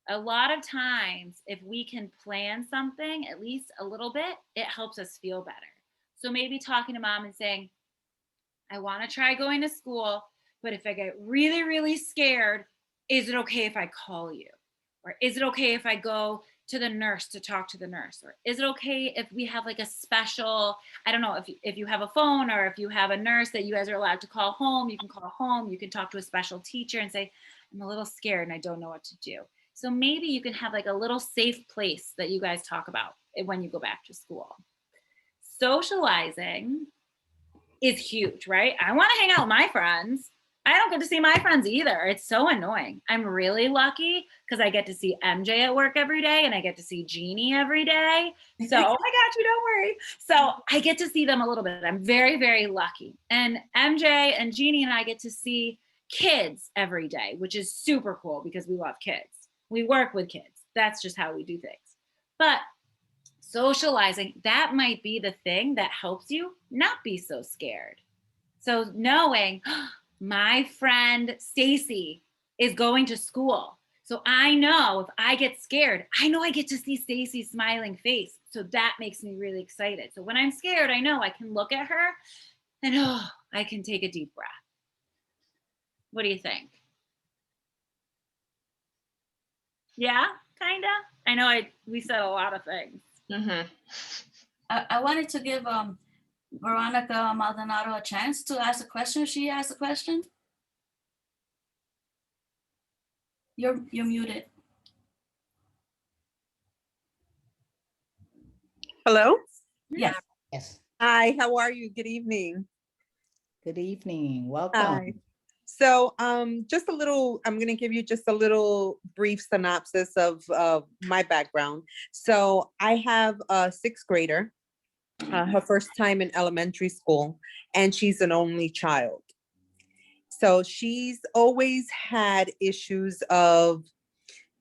A lot of times, if we can plan something, at least a little bit, it helps us feel better. So maybe talking to mom and saying, I want to try going to school, but if I get really, really scared, is it okay if I call you? Or is it okay if I go to the nurse to talk to the nurse? Or is it okay if we have like a special, I don't know, if you have a phone or if you have a nurse that you guys are allowed to call home, you can call home, you can talk to a special teacher and say, I'm a little scared and I don't know what to do. So maybe you can have like a little safe place that you guys talk about when you go back to school. Socializing is huge, right? I want to hang out with my friends. I don't get to see my friends either. It's so annoying. I'm really lucky because I get to see MJ at work every day and I get to see Jeannie every day. So, oh my gosh, don't worry. So I get to see them a little bit. I'm very, very lucky. And MJ and Jeannie and I get to see kids every day, which is super cool because we love kids. We work with kids. That's just how we do things. But socializing, that might be the thing that helps you not be so scared. So knowing my friend Stacy is going to school. So I know if I get scared, I know I get to see Stacy's smiling face. So that makes me really excited. So when I'm scared, I know I can look at her and I can take a deep breath. What do you think? Yeah, kind of. I know we said a lot of things. Mm-hmm. I wanted to give Veronica Maldonado a chance to ask a question. She asked a question. You're muted. Hello? Yes. Yes. Hi, how are you? Good evening. Good evening. Welcome. Hi. So just a little, I'm going to give you just a little brief synopsis of my background. So I have a sixth grader, her first time in elementary school, and she's an only child. So she's always had issues of,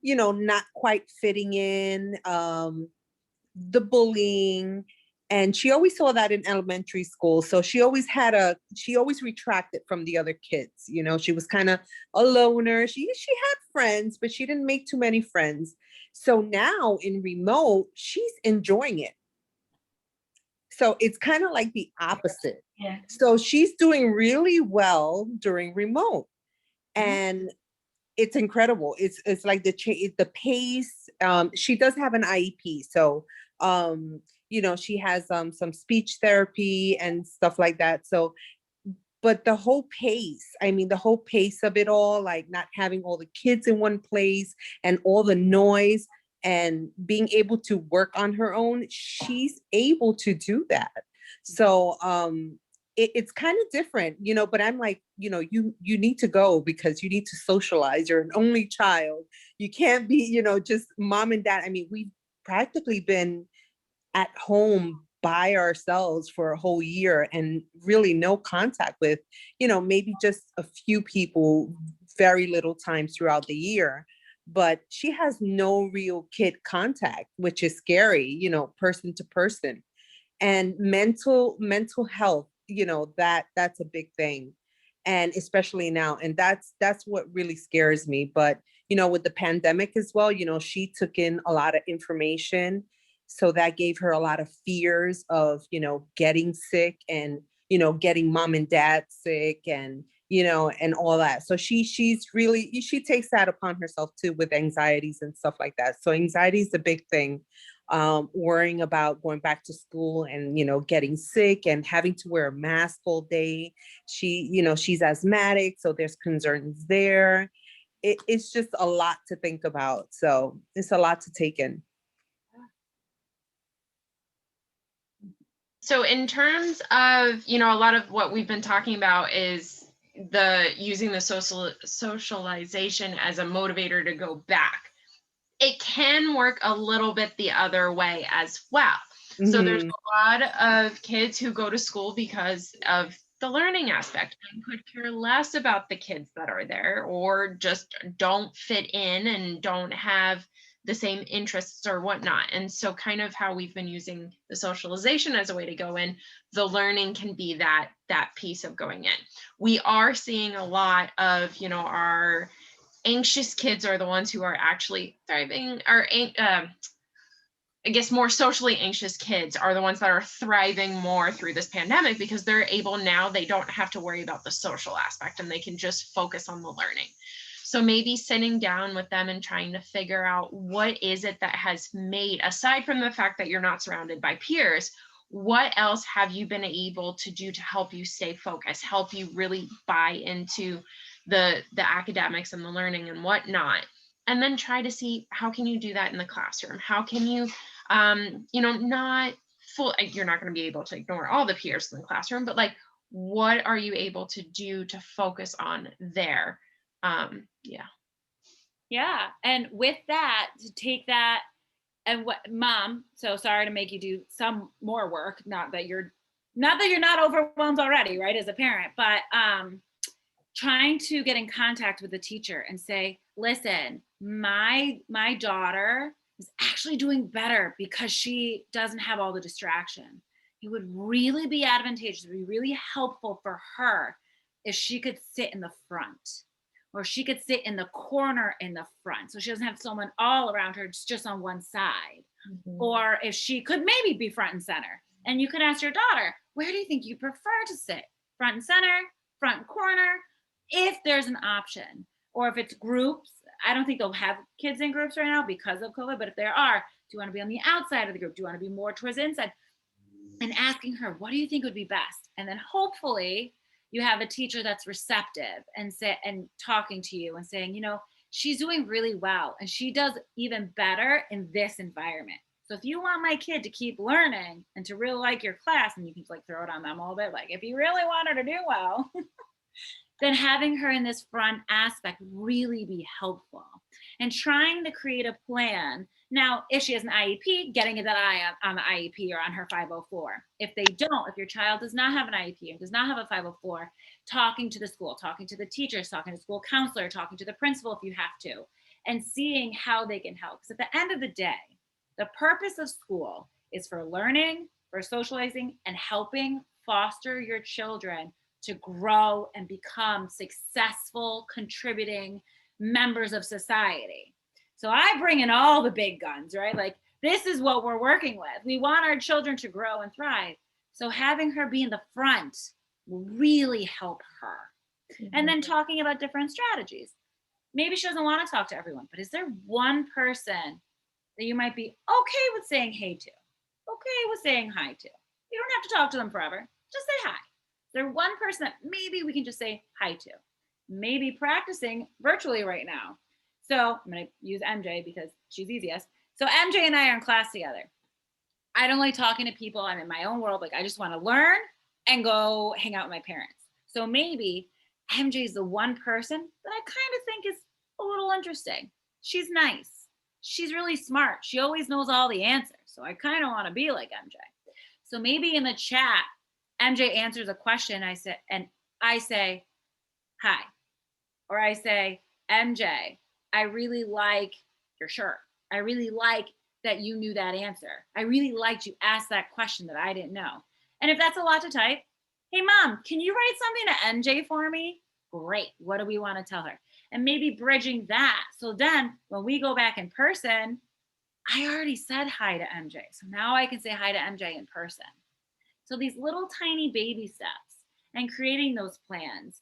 not quite fitting in, the bullying. And she always saw that in elementary school. So she always retracted from the other kids. She was kind of a loner. She had friends, but she didn't make too many friends. So now in remote, she's enjoying it. So it's kind of like the opposite. Yeah. So she's doing really well during remote. And it's incredible. It's like the pace. She does have an IEP. So she has some speech therapy and stuff like that. So, but the whole pace of it all, like not having all the kids in one place and all the noise and being able to work on her own, she's able to do that. So, it's kind of different, but I'm like, you need to go because you need to socialize. You're an only child. You can't be, just mom and dad. I mean, we've practically been at home by ourselves for a whole year and really no contact with, maybe just a few people, very little times throughout the year. But she has no real kid contact, which is scary, person to person. And mental health, that's a big thing. And especially now, and that's what really scares me. But, with the pandemic as well, she took in a lot of information. So that gave her a lot of fears of, getting sick and, getting mom and dad sick and, and all that. So she takes that upon herself too with anxieties and stuff like that. So anxiety is a big thing. Worrying about going back to school and, getting sick and having to wear a mask all day. She's asthmatic. So there's concerns there. It's just a lot to think about. So it's a lot to take in. So in terms of, a lot of what we've been talking about is using the socialization as a motivator to go back. It can work a little bit the other way as well. Mm-hmm. So there's a lot of kids who go to school because of the learning aspect and could care less about the kids that are there or just don't fit in and don't have the same interests or whatnot. And so kind of how we've been using the socialization as a way to go in, the learning can be that piece of going in. We are seeing a lot of, you know, our anxious kids are the ones who are actually thriving, or I guess more socially anxious kids are the ones that are thriving more through this pandemic, because they're able now, they don't have to worry about the social aspect and they can just focus on the learning. So maybe sitting down with them and trying to figure out what is it that has made, aside from the fact that you're not surrounded by peers, what else have you been able to do to help you stay focused, help you really buy into the academics and the learning and whatnot, and then try to see how can you do that in the classroom? How can you, you know, not full, you're not going to be able to ignore all the peers in the classroom, but like, what are you able to do to focus on there? Yeah. And with that, to take that, and what, Mom, so sorry to make you do some more work, not that you're not overwhelmed already, right, as a parent, but trying to get in contact with the teacher and say, listen, my daughter is actually doing better because she doesn't have all the distraction. It would really be advantageous, it would be really helpful for her if she could sit in the front, or she could sit in the corner in the front, so she doesn't have someone all around her, just on one side. Mm-hmm. Or if she could maybe be front and center, and you could ask your daughter, where do you think you prefer to sit? Front and center, front and corner, if there's an option. Or if it's groups, I don't think they'll have kids in groups right now because of COVID, but if there are, do you want to be on the outside of the group? Do you want to be more towards the inside? And asking her, what do you think would be best? And then hopefully you have a teacher that's receptive and talking to you and saying, you know, she's doing really well and she does even better in this environment. So if you want my kid to keep learning and to really like your class, and you can like throw it on them a little bit, like if you really want her to do well, then having her in this front aspect really be helpful, and trying to create a plan. Now, if she has an IEP, getting that eye on the IEP or on her 504. If they don't, if your child does not have an IEP and does not have a 504, talking to the school, talking to the teachers, talking to the school counselor, talking to the principal if you have to, and seeing how they can help. Because at the end of the day, the purpose of school is for learning, for socializing, and helping foster your children to grow and become successful, contributing members of society. So I bring in all the big guns, right? Like, this is what we're working with. We want our children to grow and thrive. So having her be in the front will really help her. Mm-hmm. And then talking about different strategies. Maybe she doesn't want to talk to everyone, but is there one person that you might be okay with saying hey to, okay with saying hi to? You don't have to talk to them forever. Just say hi. Is there one person that maybe we can just say hi to? Maybe practicing virtually right now. So I'm going to use MJ because she's easiest. So MJ and I are in class together. I don't like talking to people. I'm in my own world. Like, I just want to learn and go hang out with my parents. So maybe MJ is the one person that I kind of think is a little interesting. She's nice. She's really smart. She always knows all the answers. So I kind of want to be like MJ. So maybe in the chat, MJ answers a question. I say, hi. Or I say, MJ, I really like your shirt. I really like that you knew that answer. I really liked you ask that question that I didn't know. And if that's a lot to type, hey, Mom, can you write something to MJ for me? Great. What do we want to tell her? And maybe bridging that. So then when we go back in person, I already said hi to MJ. So now I can say hi to MJ in person. So these little tiny baby steps and creating those plans.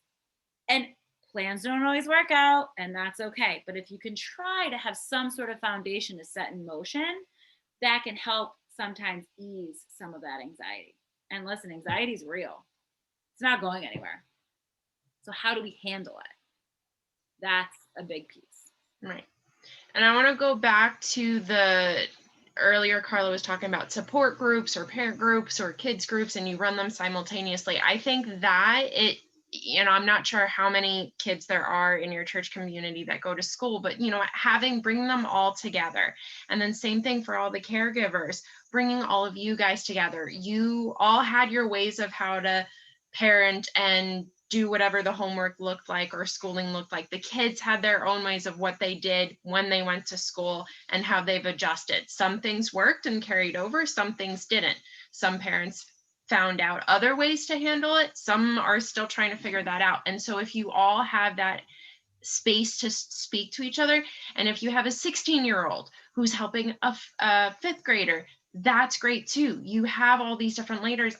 And plans don't always work out, and that's okay. But if you can try to have some sort of foundation to set in motion, that can help sometimes ease some of that anxiety. And listen, anxiety is real. It's not going anywhere. So how do we handle it? That's a big piece. Right. And I want to go back to the earlier, Carla was talking about support groups or parent groups or kids groups, and you run them simultaneously. I think that I'm not sure how many kids there are in your church community that go to school, but, bring them all together. And then same thing for all the caregivers, bringing all of you guys together. You all had your ways of how to parent and do whatever the homework looked like or schooling looked like. The kids had their own ways of what they did when they went to school and how they've adjusted. Some things worked and carried over, some things didn't. Some parents found out other ways to handle it. Some are still trying to figure that out. And so if you all have that space to speak to each other, and if you have a 16-year-old who's helping a fifth grader, that's great too. You have all these different layers,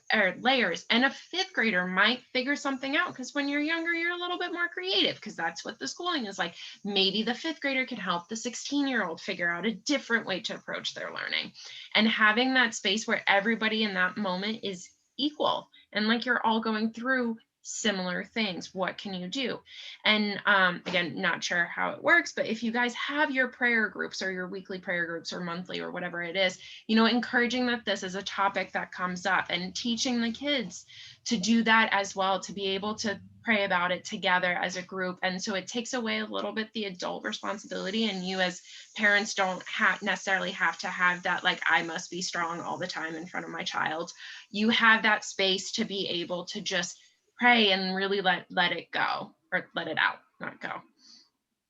and a fifth grader might figure something out, because when you're younger, you're a little bit more creative, because that's what the schooling is like. Maybe the fifth grader can help the 16-year-old figure out a different way to approach their learning. And having that space where everybody in that moment is equal and like you're all going through similar things. What can you do? And again, not sure how it works, but if you guys have your prayer groups or your weekly prayer groups or monthly or whatever it is, you know, encouraging that this is a topic that comes up and teaching the kids to do that as well, to be able to pray about it together as a group. And so it takes away a little bit the adult responsibility, and you as parents don't necessarily have to have that, like, I must be strong all the time in front of my child. You have that space to be able to just pray and really let it go, or let it out, not go.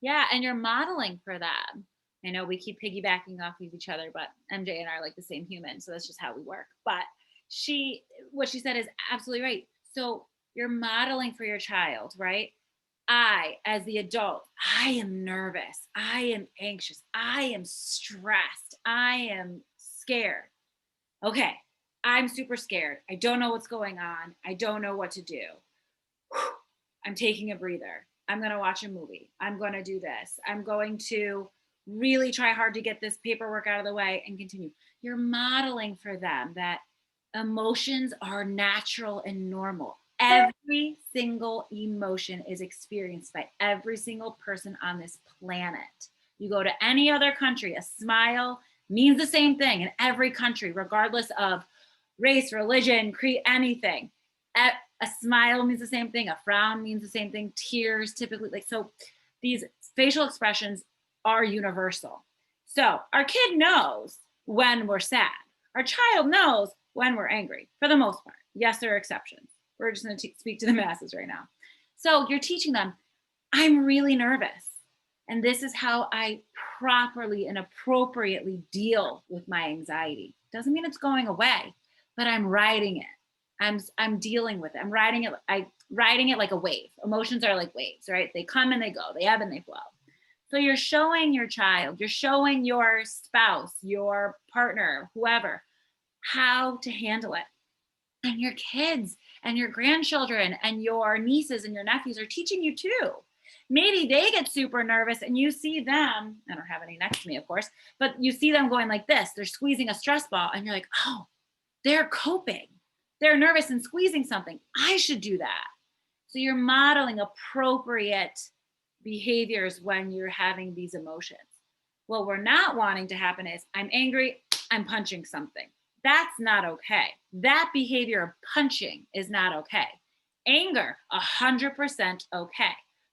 Yeah, and you're modeling for them. I know we keep piggybacking off of each other, but MJ and I are like the same human, so that's just how we work. But what she said is absolutely right. So you're modeling for your child, right? I, as the adult, I am nervous, I am anxious, I am stressed, I am scared. Okay, I'm super scared. I don't know what's going on. I don't know what to do. I'm taking a breather. I'm going to watch a movie. I'm going to do this. I'm going to really try hard to get this paperwork out of the way and continue. You're modeling for them that emotions are natural and normal. Every single emotion is experienced by every single person on this planet. You go to any other country, a smile means the same thing in every country, regardless of race, religion, creed, anything. A smile means the same thing. A frown means the same thing. Tears typically, like, so these facial expressions are universal. So our kid knows when we're sad. Our child knows when we're angry, for the most part. Yes, there are exceptions. We're just going to speak to the masses right now. So you're teaching them, I'm really nervous, and this is how I properly and appropriately deal with my anxiety. Doesn't mean it's going away, but I'm riding it. I'm dealing with it. I'm riding it like a wave. Emotions are like waves, right? They come and they go. They ebb and they flow. So you're showing your child, you're showing your spouse, your partner, whoever, how to handle it. And your kids and your grandchildren and your nieces and your nephews are teaching you too. Maybe they get super nervous and you see them, I don't have any next to me, of course, but you see them going like this. They're squeezing a stress ball and you're like, oh, they're coping. They're nervous and squeezing something. I should do that. So you're modeling appropriate behaviors when you're having these emotions. What we're not wanting to happen is, I'm angry, I'm punching something. That's not okay. That behavior of punching is not okay. Anger, 100% okay.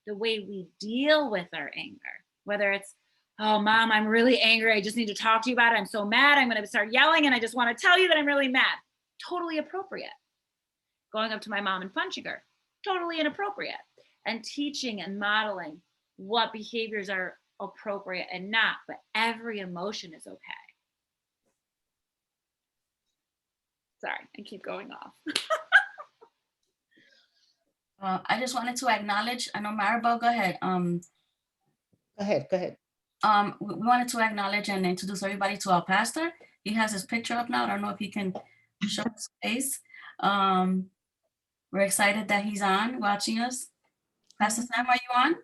The way we deal with our anger, whether it's, oh, mom, I'm really angry. I just need to talk to you about it. I'm so mad. I'm going to start yelling and I just want to tell you that I'm really mad. Totally appropriate. Going up to my mom and punching her, totally inappropriate. And teaching and modeling what behaviors are appropriate and not, but every emotion is okay. Sorry, I keep going off. I just wanted to acknowledge, I know Maribel, go ahead. Go ahead. We wanted to acknowledge and introduce everybody to our pastor. He has his picture up now. I don't know if he can show his face. We're excited that he's on, watching us. Pastor Sam, are you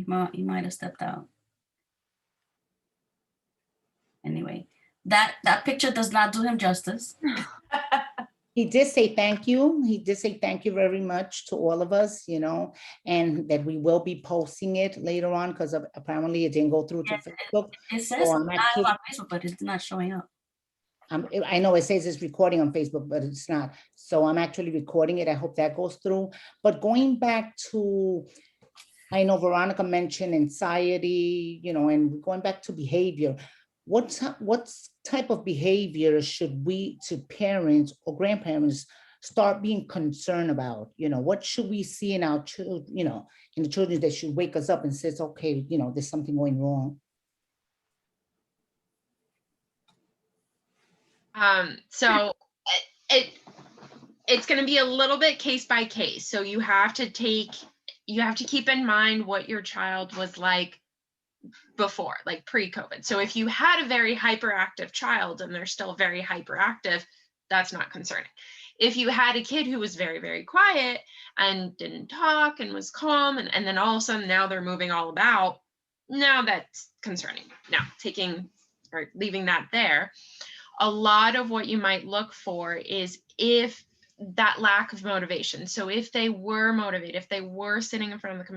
on? He might have stepped out. Anyway, that picture does not do him justice. He did say thank you. He did say thank you very much to all of us, you know, and that we will be posting it later on because apparently it didn't go through to Facebook. It says So it's live on Facebook, but it's not showing up. I know it says it's recording on Facebook, but it's not. So I'm actually recording it. I hope that goes through. But going back to, I know Veronica mentioned anxiety, you know, and going back to behavior. What type of behavior should we, to parents or grandparents, start being concerned about, what should we see in our children, in the children that should wake us up and says, okay, there's something going wrong. So it's going to be a little bit case by case. So you have to keep in mind what your child was like before, like pre-COVID. So if you had a very hyperactive child and they're still very hyperactive, that's not concerning. If you had a kid who was very, very quiet and didn't talk and was calm, and then all of a sudden now they're moving all about, now that's concerning. Now, leaving that there, a lot of what you might look for is if that lack of motivation. So if they were motivated, if they were sitting in front of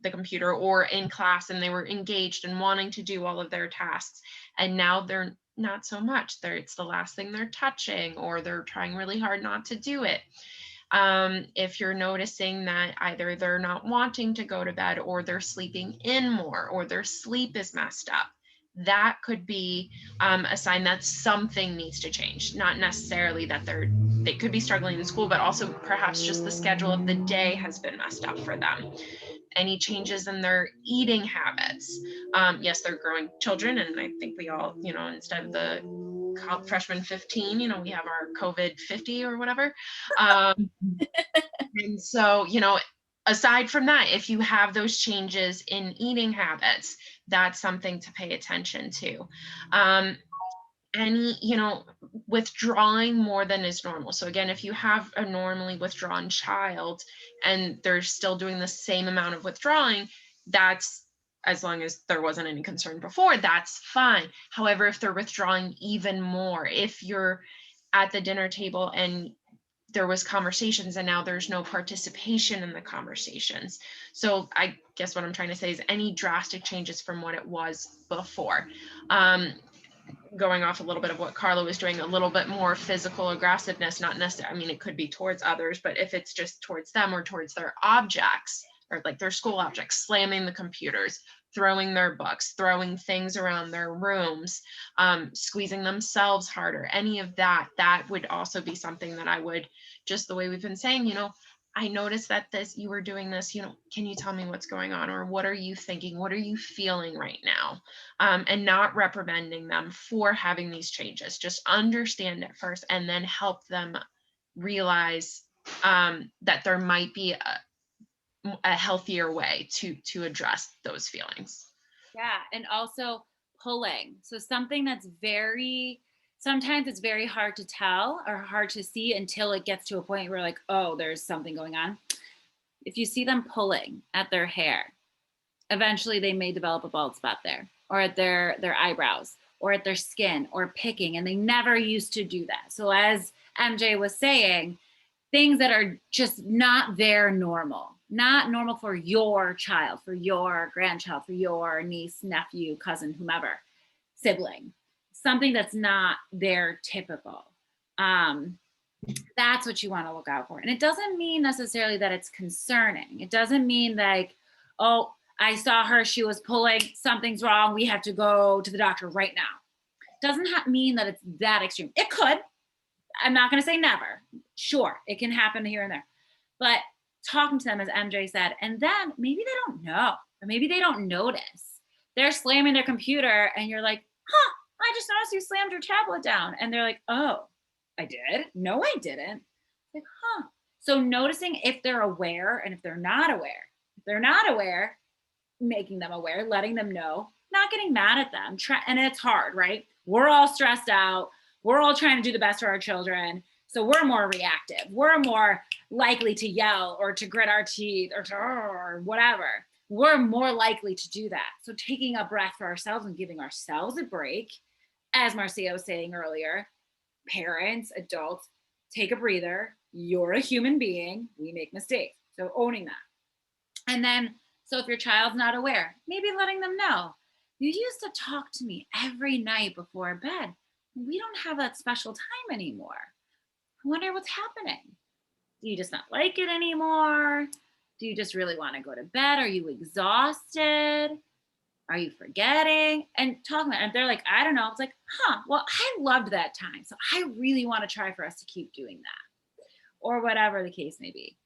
the computer or in class and they were engaged and wanting to do all of their tasks, and now they're not so much, it's the last thing they're touching, or they're trying really hard not to do it. If you're noticing that either they're not wanting to go to bed, or they're sleeping in more, or their sleep is messed up, that could be a sign that something needs to change. Not necessarily that they could be struggling in school, but also perhaps just the schedule of the day has been messed up for them. Any changes in their eating habits. Yes, they're growing children, and I think we all, instead of the freshman 15, we have our COVID 50 or whatever. And so, aside from that, if you have those changes in eating habits, that's something to pay attention to. Any, withdrawing more than is normal. So again, if you have a normally withdrawn child and they're still doing the same amount of withdrawing, that's, as long as there wasn't any concern before, that's fine. However, if they're withdrawing even more, if you're at the dinner table and there was conversations and now there's no participation in the conversations. So I guess what I'm trying to say is any drastic changes from what it was before. Going off a little bit of what Carla was doing, a little bit more physical aggressiveness, not necessarily, it could be towards others, but if it's just towards them or towards their objects, or like their school objects, slamming the computers, throwing their books, throwing things around their rooms, squeezing themselves harder, any of that, that would also be something that I would, just the way we've been saying, I noticed that you were doing this, can you tell me what's going on? Or what are you thinking? What are you feeling right now? And not reprimanding them for having these changes, just understand it first and then help them realize that there might be a healthier way to address those feelings. Yeah, and also pulling. So something that's sometimes it's very hard to tell or hard to see until it gets to a point where like, oh, there's something going on. If you see them pulling at their hair, eventually they may develop a bald spot there, or at their eyebrows, or at their skin, or picking, and they never used to do that. So as MJ was saying, things that are just not their normal, not normal for your child, for your grandchild, for your niece, nephew, cousin, whomever, sibling, something that's not their typical. That's what you want to look out for. And it doesn't mean necessarily that it's concerning. It doesn't mean like, oh, I saw her, she was pulling, something's wrong, we have to go to the doctor right now. It doesn't mean that it's that extreme. It could. I'm not going to say never. Sure, it can happen here and there. But talking to them, as MJ said, and then maybe they don't know, or maybe they don't notice. They're slamming their computer and you're like, huh, I just noticed you slammed your tablet down. And they're like, oh, I did? No, I didn't. Like, huh. So noticing if they're aware and if they're not aware. If they're not aware, making them aware, letting them know, not getting mad at them. And it's hard, right? We're all stressed out. We're all trying to do the best for our children. So we're more reactive. We're more likely to yell or to grit our teeth or whatever. We're more likely to do that. So taking a breath for ourselves and giving ourselves a break, as Marcia was saying earlier, parents, adults, take a breather. You're a human being. We make mistakes. So owning that. And then, so if your child's not aware, maybe letting them know, you used to talk to me every night before bed. We don't have that special time anymore. I wonder what's happening. Do you just not like it anymore? Do you just really want to go to bed? Are you exhausted? Are you forgetting? And talking about it. And they're like, I don't know. It's like, well, I loved that time. So I really want to try for us to keep doing that. or whatever the case may be.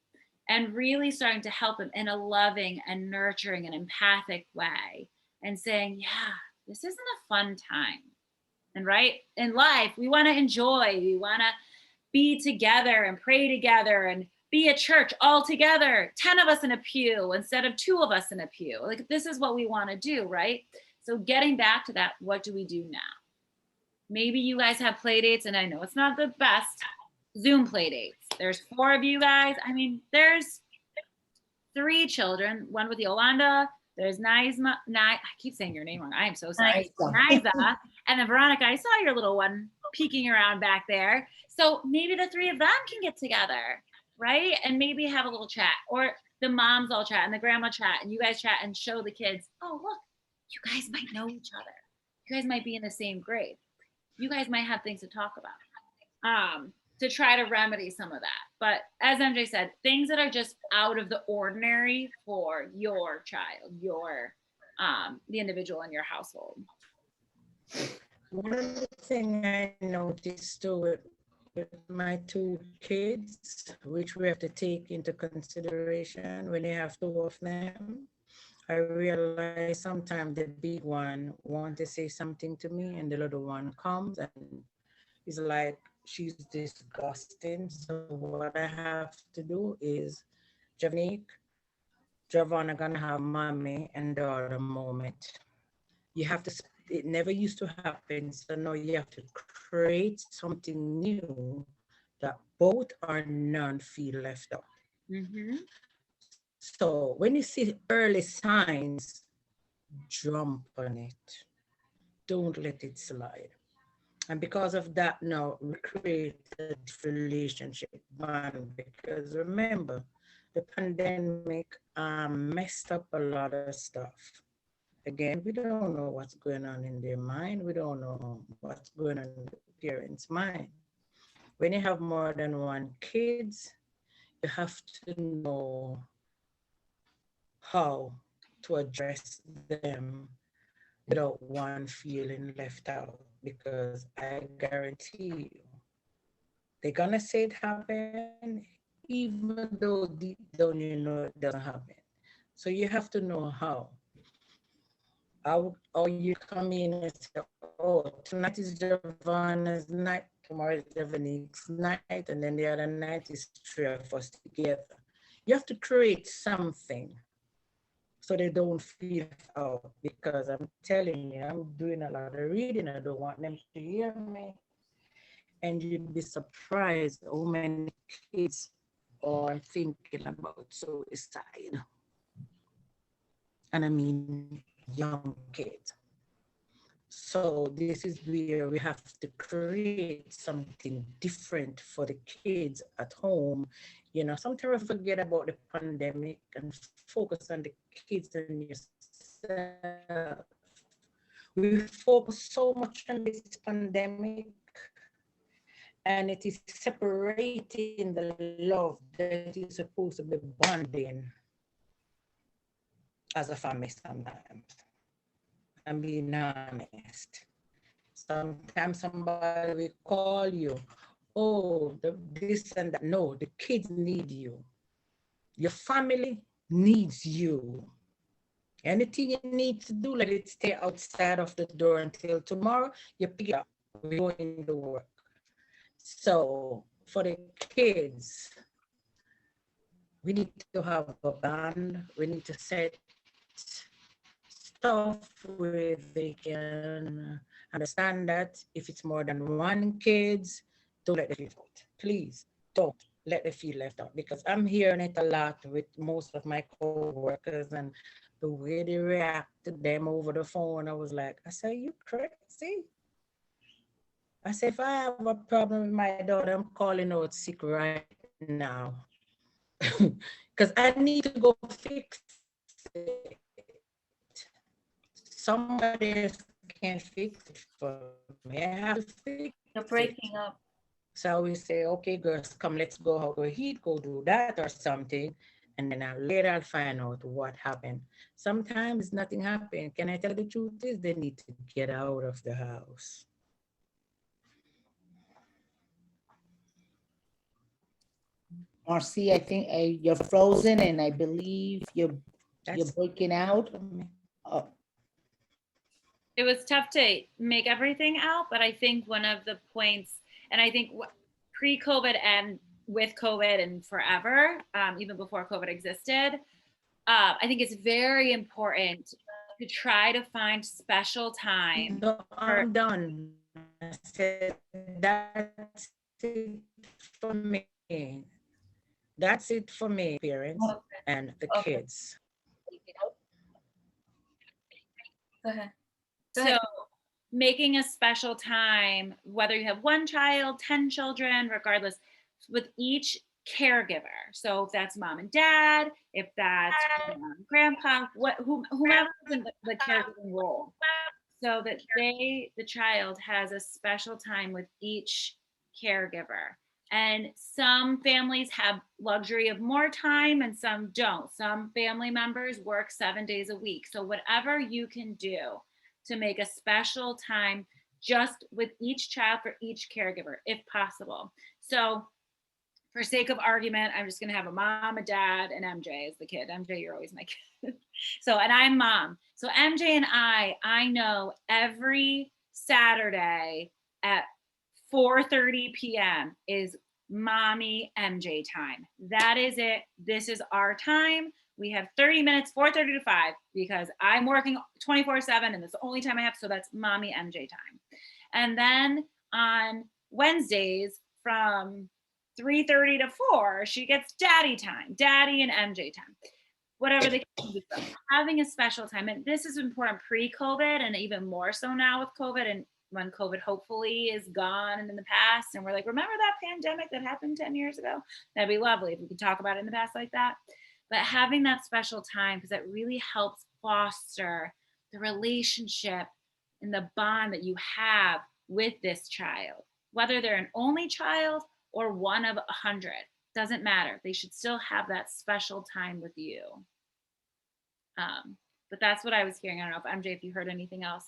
And really starting to help them in a loving and nurturing and empathic way and saying, yeah, this isn't a fun time. And right in life, we want to enjoy, we want to be together and pray together and be at church all together, 10 of us in a pew instead of 2 of us in a pew. Like, this is what we want to do, right? So getting back to that, what do we do now? Maybe you guys have play dates, and I know it's not the best, Zoom play dates. There's 4 of you guys. I mean, there's 3 children, one with Yolanda, there's Nizma, I keep saying your name wrong. I am so sorry. Niza, and then Veronica, I saw your little one peeking around back there. So maybe the 3 of them can get together, right? And maybe have a little chat, or the moms all chat and the grandma chat, and you guys chat and show the kids, oh, look, you guys might know each other. You guys might be in the same grade. You guys might have things to talk about. To try to remedy some of that. But as MJ said, things that are just out of the ordinary for your child, your the individual in your household. One of the things I noticed too with my 2 kids, which we have to take into consideration when they have 2 of them, I realize sometimes the big one wants to say something to me and the little one comes and is like, she's disgusting. So what I have to do is, Javon are gonna have mommy and daughter moment. You have to, it never used to happen. So now you have to create something new that both or none feel left out. Mm-hmm. So when you see early signs, jump on it. Don't let it slide. And because of that, now we create a relationship bond. Because remember, the pandemic messed up a lot of stuff. Again, we don't know what's going on in their mind. We don't know what's going on in the parents' mind. When you have more than 1 kids, you have to know how to address them without one feeling left out, because I guarantee you, they're gonna say it happened, even though deep down you know it doesn't happen. So you have to know how. Or you come in and say, oh, tonight is Javana's night, tomorrow is Devonique's night, and then the other night is 3 of us together. You have to create something so they don't feel out, because I'm telling you, I'm doing a lot of reading. I don't want them to hear me. And you'd be surprised how many kids are thinking about suicide. And I mean young kids. So this is where we have to create something different for the kids at home. You know, sometimes we forget about the pandemic and focus on the kids and yourself. We focus so much on this pandemic, and it is separating the love that is supposed to be bonding as a family sometimes. I'm being honest. Sometimes somebody will call you, oh, this and that. No, the kids need you. Your family needs you. Anything you need to do, let it stay outside of the door until tomorrow. You pick it up, we're going to work. So for the kids, we need to have a band. We need to set stuff where they can understand that if it's more than 1 kids, don't let them feel left out. Please don't let them feel left out, because I'm hearing it a lot with most of my co-workers, and the way they react to them over the phone, I was like, I say, you crazy? I say, if I have a problem with my daughter, I'm calling out sick right now. Because I need to go fix it. Somebody else can't fix it for me. I have to fix You're breaking up. So we say, okay, girls, come, let's go out to eat, go do that or something. And then later I'll find out what happened. Sometimes nothing happened. Can I tell the truth is they need to get out of the house. Marcy, I think you're frozen, and I believe you're That's breaking out. It was tough to make everything out, but I think one of the points, and I think pre-COVID and with COVID and forever, even before COVID existed, I think it's very important to try to find special time. No, I'm done. I said that's it for me. That's it for me, parents and the kids. Go ahead. So making a special time, whether you have one child, 10 children, regardless, with each caregiver. So if that's mom and dad, if that's grandpa, whomever is in the caregiving role, so that the child has a special time with each caregiver. And some families have luxury of more time and some don't. Some family members work 7 days a week. So whatever you can do to make a special time just with each child for each caregiver, if possible. So for sake of argument, I'm just going to have a mom, a dad, and MJ as the kid. MJ, you're always my kid. So, and I'm mom. So MJ and I know every Saturday at 4:30 p.m. is mommy MJ time. That is it. This is our time. We have 30 minutes, 4:30 to 5, because I'm working 24/7 and that's the only time I have. So that's mommy MJ time. And then on Wednesdays from 3:30 to 4, she gets daddy time, daddy and MJ time, whatever the case is. Having a special time. And this is important pre-COVID and even more so now with COVID, and when COVID hopefully is gone and in the past. And we're like, remember that pandemic that happened 10 years ago? That'd be lovely if we could talk about it in the past like that. But having that special time, because that really helps foster the relationship and the bond that you have with this child, whether they're an only child or one of 100, doesn't matter. They should still have that special time with you. But that's what I was hearing. I don't know if MJ, if you heard anything else.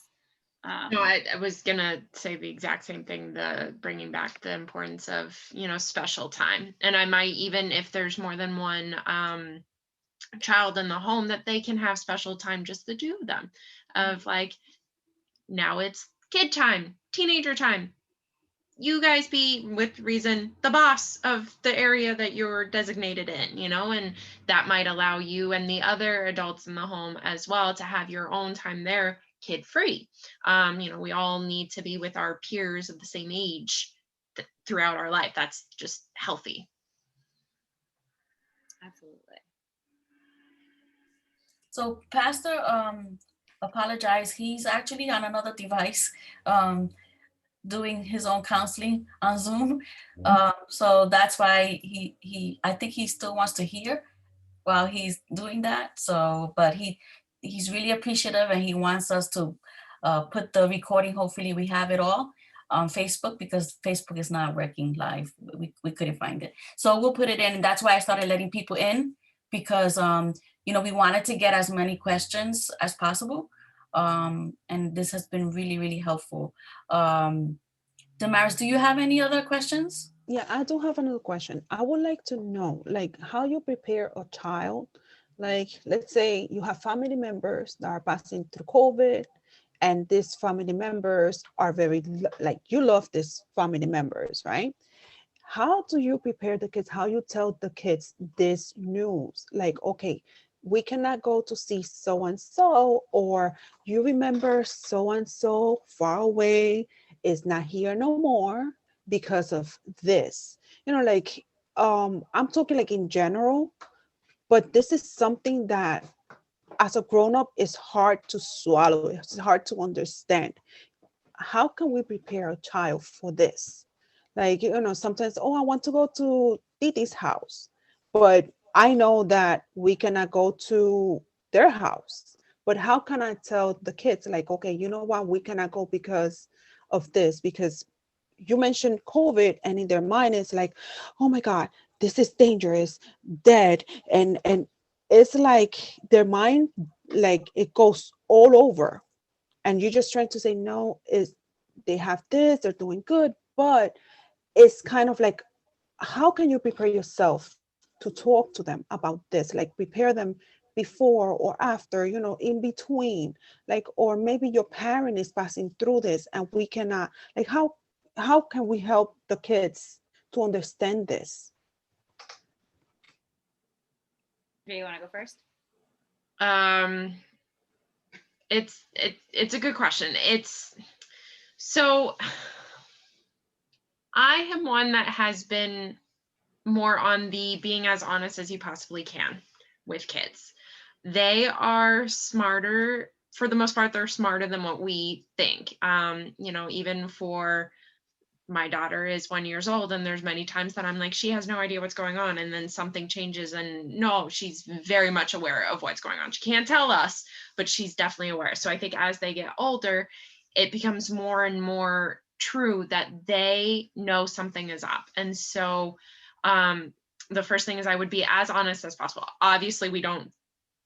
No, I was gonna say the exact same thing, the bringing back the importance of, special time. And I might even, if there's more than one child in the home, that they can have special time, just the two of them, of like, now it's kid time, teenager time. You guys be, with reason, the boss of the area that you're designated in, and that might allow you and the other adults in the home as well to have your own time there, kid free. We all need to be with our peers of the same age throughout our life. That's just healthy. Absolutely. So Pastor apologize. He's actually on another device doing his own counseling on Zoom. So that's why he I think he still wants to hear while he's doing that. So, but he's really appreciative, and he wants us to put the recording. Hopefully we have it all on Facebook, because Facebook is not working live. We couldn't find it. So we'll put it in. And that's why I started letting people in, because we wanted to get as many questions as possible. And this has been really, really helpful. Dimaris, do you have any other questions? Yeah, I do have another question. I would like to know, like, how you prepare a child. Like, let's say you have family members that are passing through COVID, and these family members are very, like, you love these family members, right? How do you prepare the kids? How you tell the kids this news? Like, okay, we cannot go to see so-and-so, or you remember so-and-so far away is not here no more because of this. Like, I'm talking like in general, but this is something that as a grown-up is hard to swallow. It's hard to understand. How can we prepare a child for this? Like, sometimes, I want to go to Titi's house, but I know that we cannot go to their house. But how can I tell the kids, like, okay, you know what, we cannot go because of this, because you mentioned COVID, and in their mind it's like, oh my God, this is dangerous, dead. And it's like their mind, like, it goes all over. And you're just trying to say, no, they have this, they're doing good. But it's kind of like, how can you prepare yourself to talk to them about this, like prepare them before or after, you know, in between, like, or maybe your parent is passing through this and we cannot, like, how can we help the kids to understand this? Do you want to go first? It's a good question. So I am one that has been more on the being as honest as you possibly can with kids. They are smarter, for the most part, they're smarter than what we think. You know, even for my daughter is 1 year old, and there's many times that I'm like, she has no idea what's going on, and then something changes, and no, she's very much aware of what's going on. She can't tell us, but she's definitely aware. So I think as they get older, it becomes more and more true that they know something is up. And so the first thing is I would be as honest as possible. Obviously, we don't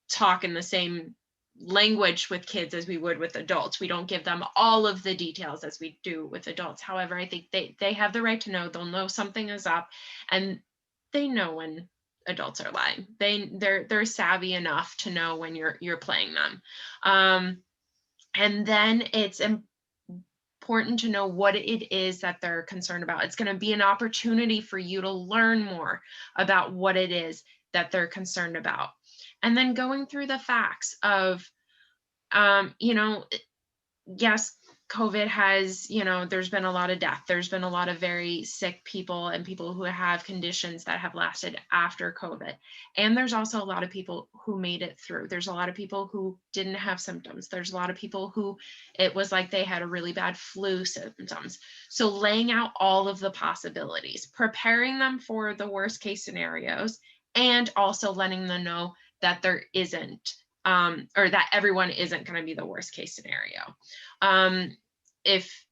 talk in the same language with kids as we would with adults. We don't give them all of the details as we do with adults. However, I think they have the right to know. They'll know something is up, and they know when adults are lying. They're savvy enough to know when you're playing them. And then it's important to know what it is that they're concerned about. It's going to be an opportunity for you to learn more about what it is that they're concerned about. And then going through the facts of, you know, yes, COVID has, you know, there's been a lot of death. There's been a lot of very sick people and people who have conditions that have lasted after COVID. And there's also a lot of people who made it through. There's a lot of people who didn't have symptoms. There's a lot of people who it was like they had a really bad flu symptoms. So laying out all of the possibilities, preparing them for the worst case scenarios, and also letting them know that there isn't, or that everyone isn't going to be the worst case scenario. If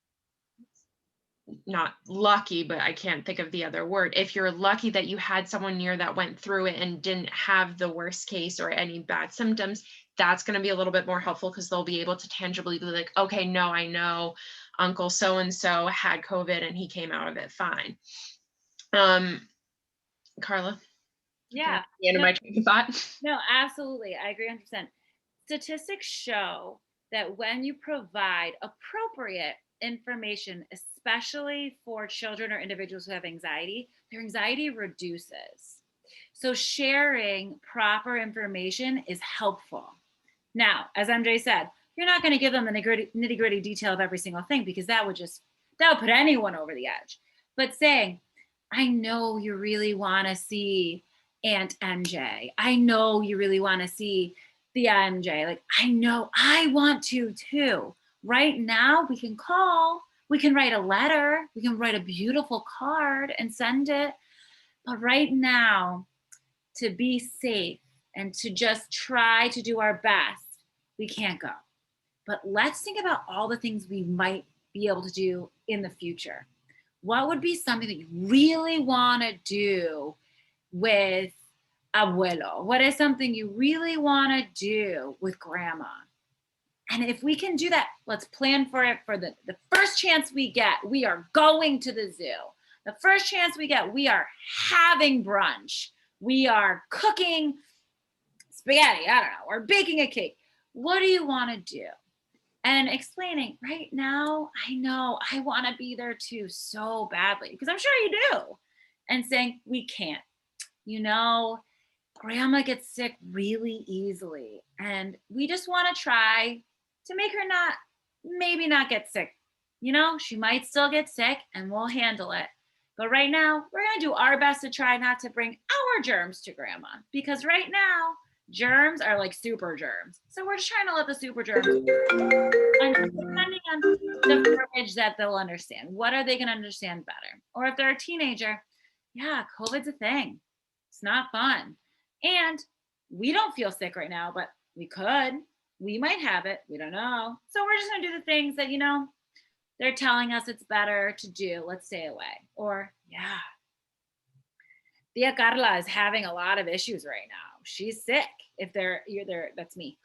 not lucky, but I can't think of the other word, if you're lucky that you had someone near that went through it and didn't have the worst case or any bad symptoms, that's going to be a little bit more helpful, because they'll be able to tangibly be like, okay, no, I know Uncle so-and-so had COVID and he came out of it fine. Carla? Yeah. The end of my train of thought. No, absolutely. I agree 100%. Statistics show that when you provide appropriate information, especially for children or individuals who have anxiety, their anxiety reduces. So sharing proper information is helpful. Now, as MJ said, you're not going to give them the nitty gritty detail of every single thing, because that would put anyone over the edge. But saying, I know you really want to see Aunt MJ. I know you really want to see the MJ. Like, I know I want to too. Right now, we can call, we can write a letter, we can write a beautiful card and send it. But right now, to be safe and to just try to do our best, we can't go. But let's think about all the things we might be able to do in the future. What would be something that you really want to do with abuelo? What is something you really want to do with grandma? And if we can do that, let's plan for it. For the first chance we get, we are going to the zoo. The first chance we get, we are having brunch. We are cooking spaghetti, I don't know, or baking a cake. What do you want to do? And explaining, right now, I know I want to be there too so badly, because I'm sure you do. And saying, we can't. You know, grandma gets sick really easily, and we just want to try to make her maybe not get sick. You know, she might still get sick and we'll handle it. But right now, we're going to do our best to try not to bring our germs to grandma, because right now, germs are like super germs. So we're just trying to let the super germs, and depending on the verbiage that they'll understand. What are they going to understand better? Or if they're a teenager, yeah, COVID's a thing. It's not fun. And we don't feel sick right now, but we could. We might have it. We don't know. So we're just going to do the things that, you know, they're telling us it's better to do. Let's stay away. Or, yeah, Tia Carla is having a lot of issues right now. She's sick. If you're there, that's me.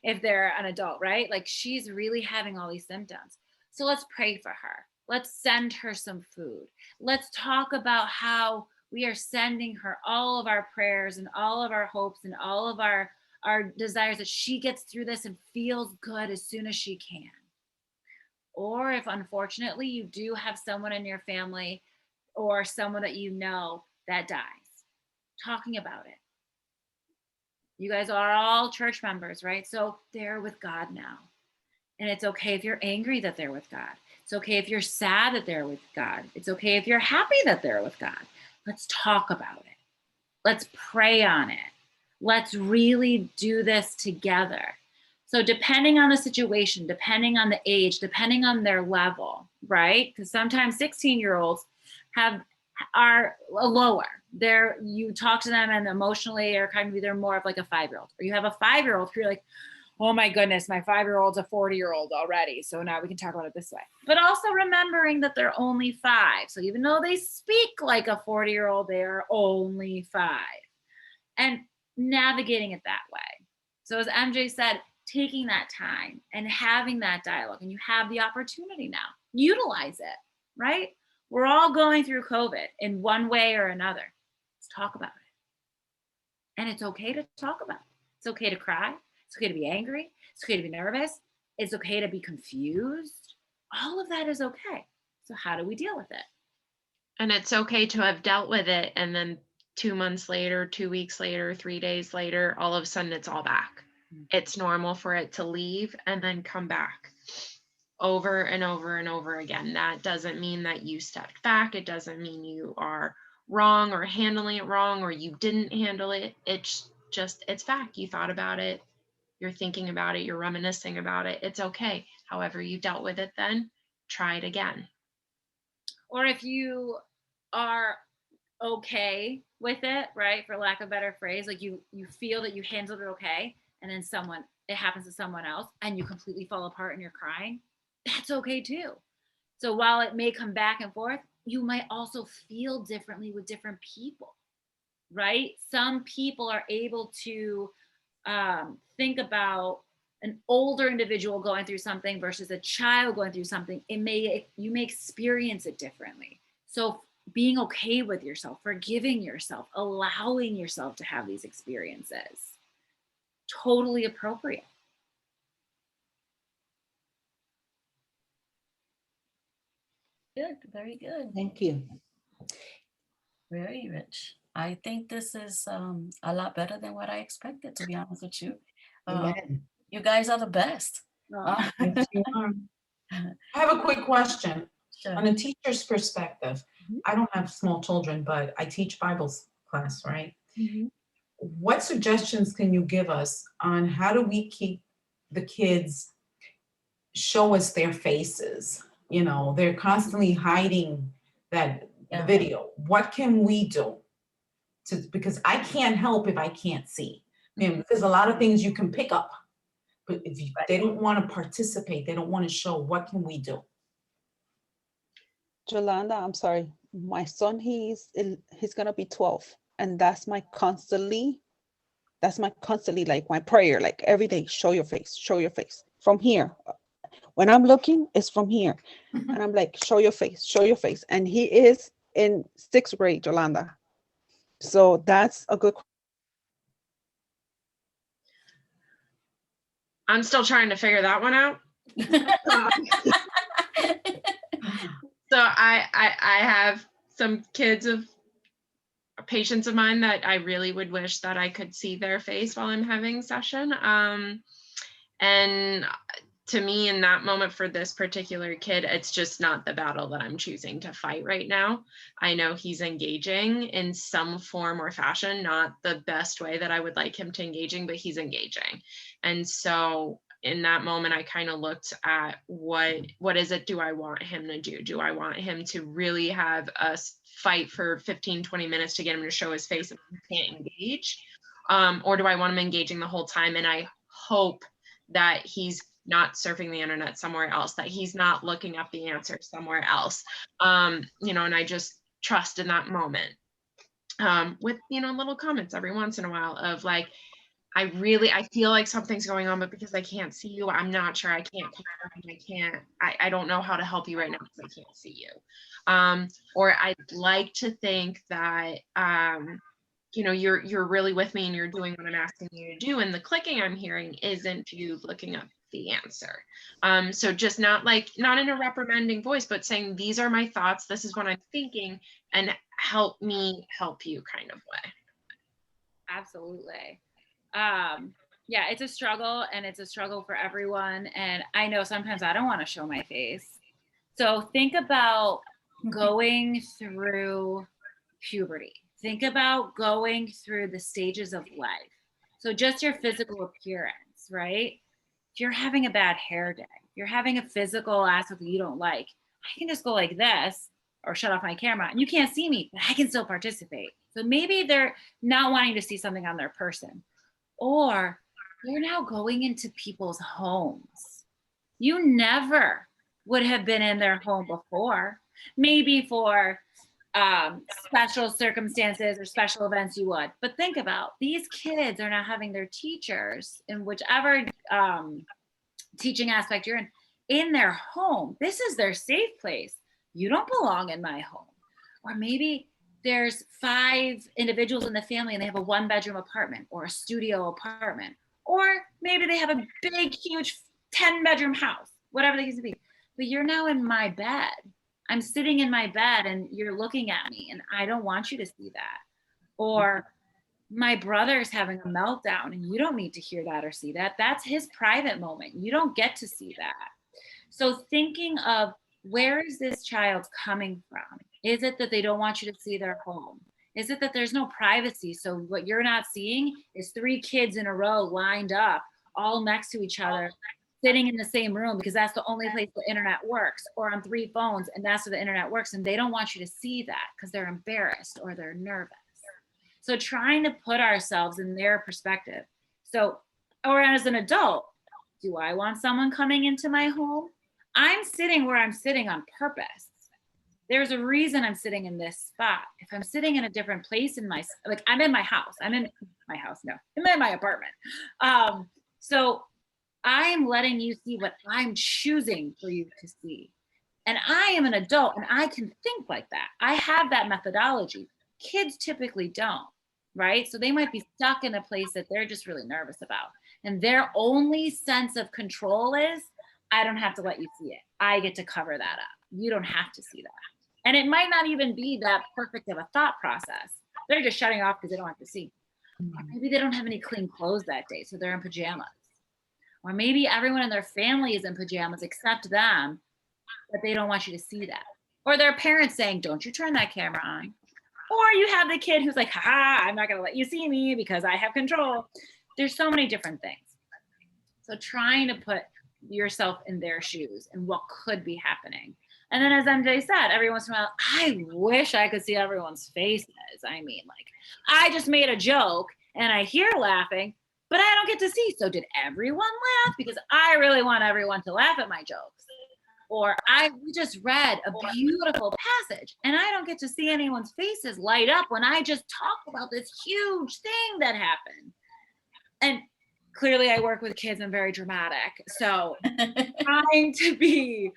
If they're an adult, right? Like, she's really having all these symptoms. So let's pray for her. Let's send her some food. Let's talk about how we are sending her all of our prayers and all of our hopes and all of our desires that she gets through this and feels good as soon as she can. Or if unfortunately you do have someone in your family or someone that you know that dies, talking about it. You guys are all church members, right? So they're with God now. And it's okay if you're angry that they're with God. It's okay if you're sad that they're with God. It's okay if you're happy that they're with God. Let's talk about it. Let's pray on it. Let's really do this together. So depending on the situation, depending on the age, depending on their level, right? Because sometimes 16-year-olds are lower. You talk to them and emotionally or kind of they're more of like a 5-year-old. Or you have a 5-year-old who you're like, oh my goodness, my 5-year-old's a 40-year-old already. So now we can talk about it this way. But also remembering that they're only 5. So even though they speak like a 40-year-old, they are only 5. And navigating it that way. So as MJ said, taking that time and having that dialogue, and you have the opportunity now, utilize it, right? We're all going through COVID in one way or another. Let's talk about it. And it's okay to talk about it. It's okay to cry. It's okay to be angry. It's okay to be nervous. It's okay to be confused. All of that is okay. So how do we deal with it? And it's okay to have dealt with it and then 2 months later, 2 weeks later, 3 days later, all of a sudden it's all back. It's normal for it to leave and then come back over and over and over again. That doesn't mean that you stepped back. It doesn't mean you are wrong or handling it wrong or you didn't handle it. It's just, it's fact. You thought about it. You're thinking about it. You're reminiscing about it. It's okay. However you dealt with it then, try it again. Or if you are okay with it, right, for lack of a better phrase, like you feel that you handled it okay, and then it happens to someone else and you completely fall apart and you're crying, that's okay too. So while it may come back and forth, you might also feel differently with different people, right? Some people are able to think about an older individual going through something versus a child going through something. You may experience it differently. So being okay with yourself, forgiving yourself, allowing yourself to have these experiences, totally appropriate. Good, very good. Thank you. Very rich. I think this is a lot better than what I expected, to be honest with you. Amen. You guys are the best. Yes, you are. I have a quick question. Sure. On a teacher's perspective, I don't have small children, but I teach Bible class, right? What suggestions can you give us on how do we keep the kids, show us their faces? You know, they're constantly hiding that video. What can we do? Because I can't help if I can't see. I mean, there's a lot of things you can pick up, but if they don't want to participate, they don't want to show, what can we do? Yolanda, I'm sorry. My son, he's gonna be 12, and that's my constantly like my prayer, like every day, show your face from here. When I'm looking, it's from here, and I'm like, show your face. And he is in 6th grade, Yolanda. So that's a good. I'm still trying to figure that one out. So I have some kids of patients of mine that I really would wish that I could see their face while I'm having session. And to me, in that moment for this particular kid, it's just not the battle that I'm choosing to fight right now. I know he's engaging in some form or fashion, not the best way that I would like him to engaging, but he's engaging. And so in that moment, I kind of looked at what is it do I want him to do? Do I want him to really have us fight for 15, 20 minutes to get him to show his face and he can't engage? Or do I want him engaging the whole time? And I hope that he's not surfing the internet somewhere else, that he's not looking up the answers somewhere else. You know, and I just trust in that moment with, you know, little comments every once in a while of like, I feel like something's going on, but because I can't see you, I'm not sure. I can't confirm. I don't know how to help you right now because I can't see you. Or I'd like to think that, you know, you're really with me and you're doing what I'm asking you to do. And the clicking I'm hearing isn't you looking up the answer. So just not in a reprimanding voice, but saying, these are my thoughts. This is what I'm thinking, and help me help you kind of way. Absolutely. Yeah, it's a struggle, and it's a struggle for everyone. And I know sometimes I don't want to show my face. So think about going through puberty. Think about going through the stages of life. So just your physical appearance, right? If you're having a bad hair day, you're having a physical aspect that you don't like, I can just go like this or shut off my camera and you can't see me, but I can still participate. So maybe they're not wanting to see something on their person, or you're now going into people's homes. You never would have been in their home before. Maybe for special circumstances or special events you would. But think about, these kids are now having their teachers in whichever teaching aspect you're in their home. This is their safe place. You don't belong in my home. Or maybe there's 5 individuals in the family and they have a 1-bedroom apartment or a studio apartment. Or maybe they have a big, huge 10-bedroom house, whatever the case may be. But you're now in my bed. I'm sitting in my bed and you're looking at me and I don't want you to see that. Or my brother's having a meltdown and you don't need to hear that or see that. That's his private moment. You don't get to see that. So thinking of, where is this child coming from? Is it that they don't want you to see their home? Is it that there's no privacy? So what you're not seeing is 3 kids in a row lined up, all next to each other, sitting in the same room because that's the only place the internet works, or on 3 phones and that's where the internet works. And they don't want you to see that because they're embarrassed or they're nervous. So trying to put ourselves in their perspective. So, or as an adult, do I want someone coming into my home? I'm sitting where I'm sitting on purpose. There's a reason I'm sitting in this spot. If I'm sitting in a different place in my, like I'm in my house, I'm in my apartment. So I am letting you see what I'm choosing for you to see. And I am an adult and I can think like that. I have that methodology. Kids typically don't, right? So they might be stuck in a place that they're just really nervous about. And their only sense of control is, I don't have to let you see it. I get to cover that up. You don't have to see that. And it might not even be that perfect of a thought process. They're just shutting off because they don't have to see. Or maybe they don't have any clean clothes that day, so they're in pajamas. Or maybe everyone in their family is in pajamas except them, but they don't want you to see that. Or their parents saying, don't you turn that camera on. Or you have the kid who's like, ha, I'm not gonna let you see me because I have control. There's so many different things. So trying to put yourself in their shoes and what could be happening. And then as MJ said, every once in a while, I wish I could see everyone's faces. I mean, like, I just made a joke and I hear laughing, but I don't get to see. So did everyone laugh? Because I really want everyone to laugh at my jokes. Or we just read a beautiful passage and I don't get to see anyone's faces light up when I just talk about this huge thing that happened. And clearly I work with kids and very dramatic. So trying to be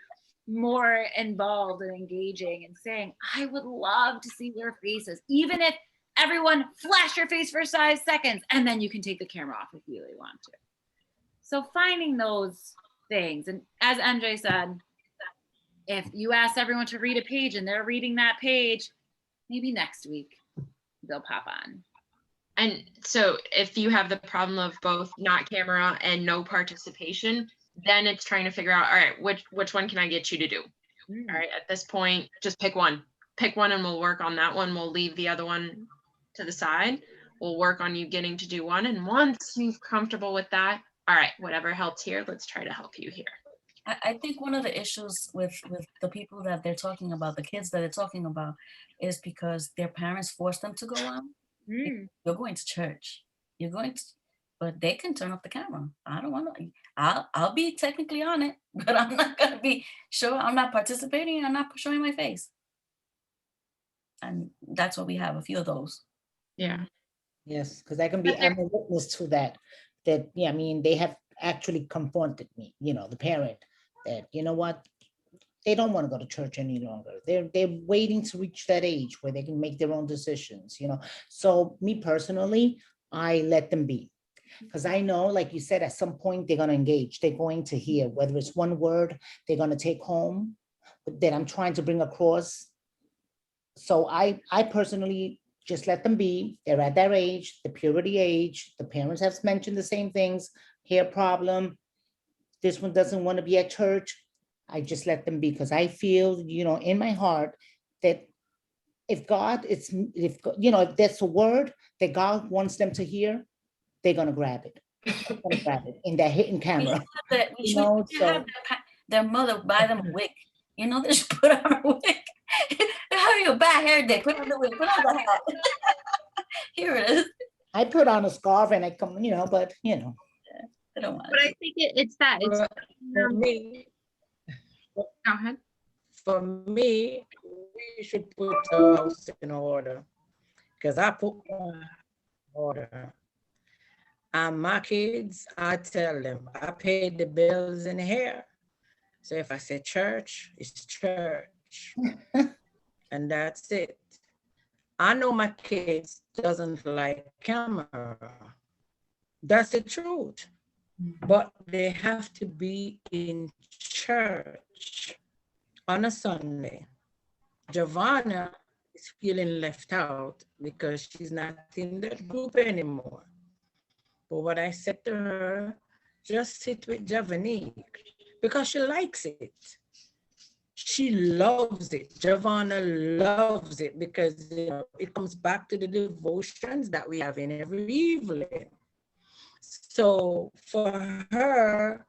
more involved and engaging and saying, I would love to see their faces, even if everyone flash your face for 5 seconds and then you can take the camera off if you really want to. So finding those things. And as MJ said, if you ask everyone to read a page and they're reading that page, maybe next week they'll pop on. And so if you have the problem of both not camera and no participation, then it's trying to figure out, all right, which one can I get you to do? All right, at this point, just pick one and we'll work on that one. We'll leave the other one to the side. We'll work on you getting to do one. And once you're comfortable with that, all right, whatever helps here, let's try to help you here. I think one of the issues with the people that they're talking about, the kids that they're talking about, is because their parents force them to go on. You're going to church. You're going to, but they can turn off the camera. I don't want to. I'll be technically on it, but I'm not going to be sure. I'm not participating. I'm not showing my face. And that's what we have, a few of those. Yeah. Yes, because I can be, I'm a witness to that. That, yeah, I mean, they have actually confronted me, you know, the parent, that, you know what, they don't want to go to church any longer. They're waiting to reach that age where they can make their own decisions, you know. So me personally, I let them be. Because I know, like you said, at some point they're going to engage. They're going to hear, whether it's one word they're going to take home that I'm trying to bring across. So I personally just let them be. They're at their age, the puberty age. The parents have mentioned the same things. Hair problem. This one doesn't want to be at church. I just let them be, because I feel, you know, in my heart that if God, if you know, if that's a word that God wants them to hear, they're gonna grab it. They're gonna grab it in that hidden camera. We should have their mother buy them a wig. You know, they should put on a wig. Have your bad hair day. Put on the wig. Put on the hat. Here it is. I put on a scarf and I come, you know, but you know. I don't want. But I think it's that. It's for me. Go ahead. For me, we should put our house in order, because I put my order. And my kids, I tell them, I pay the bills in here. So if I say church, it's church. And that's it. I know my kids doesn't like camera. That's the truth. But they have to be in church on a Sunday. Giovanna is feeling left out because she's not in that group anymore. But what I said to her, just sit with Javanique, because she likes it. She loves it. Giovanna loves it, because you know, it comes back to the devotions that we have in every evening. So for her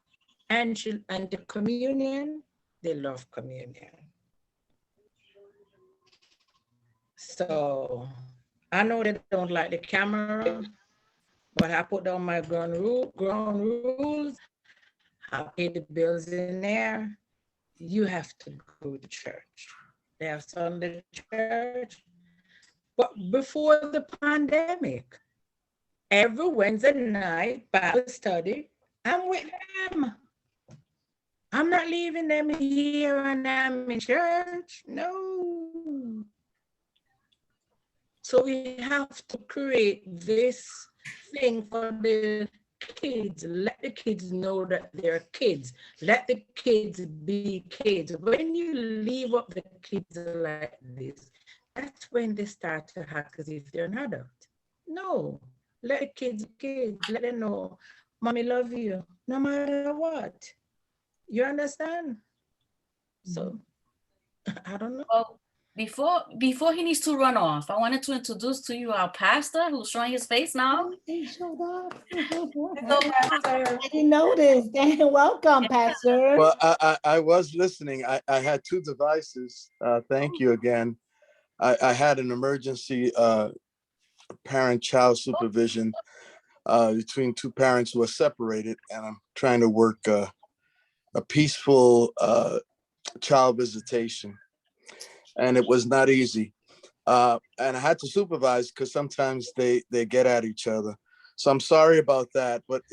and the communion, they love communion. So I know they don't like the camera, but I put down my ground rules. I pay the bills in there. You have to go to church. They have Sunday church. But before the pandemic, every Wednesday night, Bible study, I'm with them. I'm not leaving them here and I'm in church. No. So we have to create this thing for the kids. Let the kids know that they're kids. Let the kids be kids. When you leave up the kids like this, that's when they start to act as if they're an adult. No, let the kids be kids. Let them know, mommy love you, no matter what. You understand? So, I don't know. Well, before he needs to run off, I wanted to introduce to you our pastor who's showing his face now. He showed up. I didn't notice. Welcome, Pastor. Well, I was listening. I had two devices. Thank you again. I had an emergency parent-child supervision between two parents who are separated, and I'm trying to work a peaceful child visitation. And it was not easy. And I had to supervise because sometimes they get at each other. So I'm sorry about that, but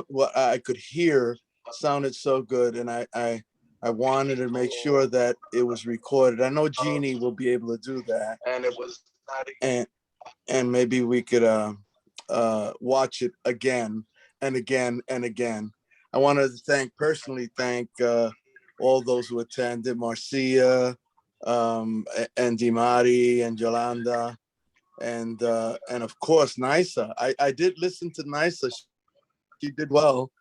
what I could hear sounded so good. And I wanted to make sure that it was recorded. I know Jeannie will be able to do that. And it was not easy. And maybe we could watch it again and again and again. I wanted to personally thank all those who attended, Marcia, and Dimaris and Yolanda, and of course Nisa. I did listen to Nisa. She did well,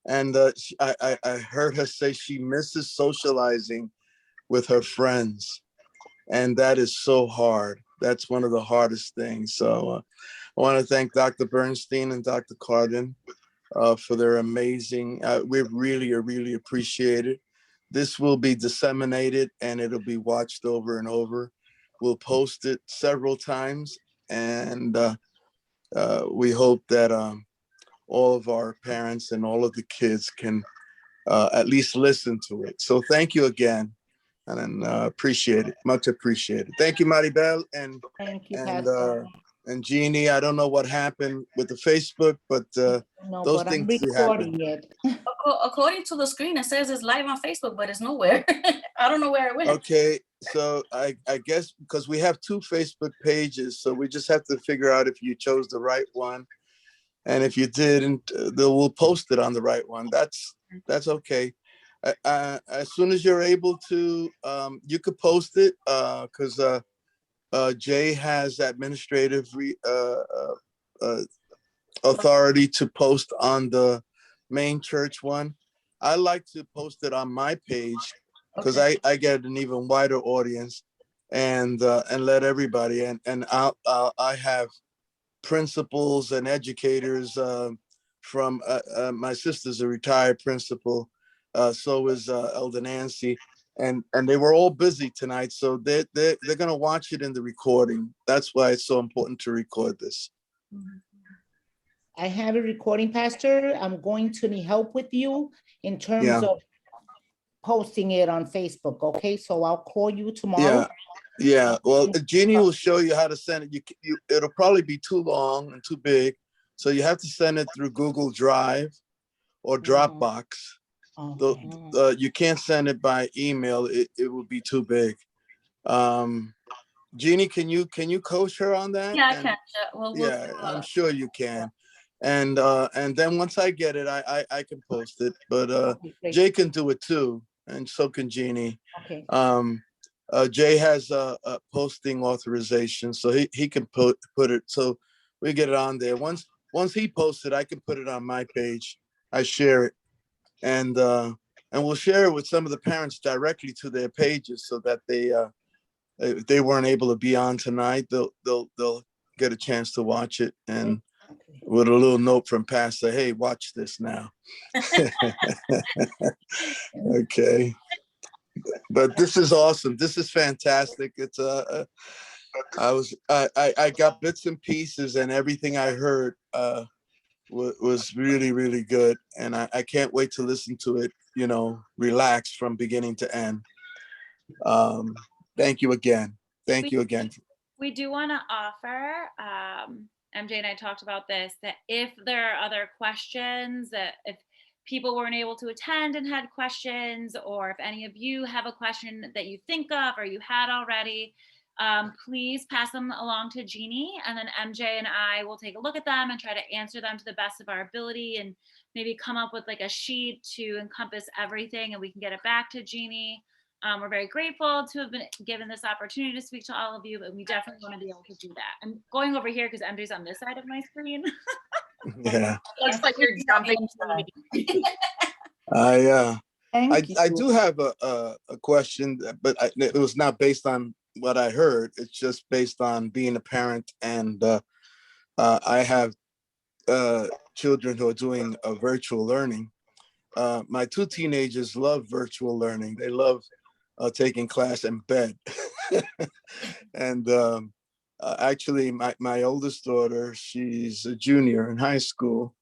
and I heard her say she misses socializing with her friends, and that is so hard. That's one of the hardest things. So I want to thank Dr. Bernstein and Dr. Cardin for their amazing. We really appreciate it. This will be disseminated and it'll be watched over and over. We'll post it several times, and we hope that all of our parents and all of the kids can at least listen to it. So thank you again, and appreciate it, much appreciated. Thank you, Maribel, and thank you, And Jeannie, I don't know what happened with the Facebook, but No, those but I'm things do happen. recording it. According to the screen, it says it's live on Facebook, but it's nowhere. I don't know where it went. Okay, so I guess because we have 2 Facebook pages, so we just have to figure out if you chose the right one. And if you didn't, we'll post it on the right one. That's okay. As soon as you're able to, you could post it because Jay has administrative authority to post on the main church one. I like to post it on my page because I get an even wider audience and let everybody and I have principals and educators from my sister's a retired principal, so is Elder Nancy, and they were all busy tonight, so they're gonna watch it in the recording. That's why it's so important to record this. I have a recording, Pastor. I'm going to need help with you in terms of posting it on Facebook. Okay, so I'll call you tomorrow. Yeah. Well, Jeannie will show you how to send it. It'll probably be too long and too big, so you have to send it through Google Drive or Dropbox. You can't send it by email. It would be too big. Jeannie, can you coach her on that? Yeah, I can. Yeah, I'm sure you can. And then once I get it, I can post it. But Jay can do it too, and so can Jeannie. Okay. Jay has a posting authorization, so he can put it. So we get it on there. Once he posts it, I can put it on my page. I share it, and we'll share it with some of the parents directly to their pages, so that if they weren't able to be on tonight, they'll get a chance to watch it, and with a little note from Pastor, hey, watch this now. Okay. But this is awesome. This is fantastic. It's I got bits and pieces, and everything I heard was really, really good. And I can't wait to listen to it, relax from beginning to end. Thank you again. Thank you again. We do want to offer, MJ and I talked about this, that if there are other questions, that if people weren't able to attend and had questions, or if any of you have a question that you think of or you had already, please pass them along to Jeannie, and then MJ and I will take a look at them and try to answer them to the best of our ability, and maybe come up with like a sheet to encompass everything, and we can get it back to Jeannie. We're very grateful to have been given this opportunity to speak to all of you, but we definitely want to be able to do that. I'm going over here because MJ's on this side of my screen. Yeah. Looks like you're jumping. I do have a question, but it was not based on what I heard. It's just based on being a parent, and I have children who are doing virtual learning. My 2 teenagers love virtual learning. They love taking class in bed. And actually, my oldest daughter, she's a junior in high school,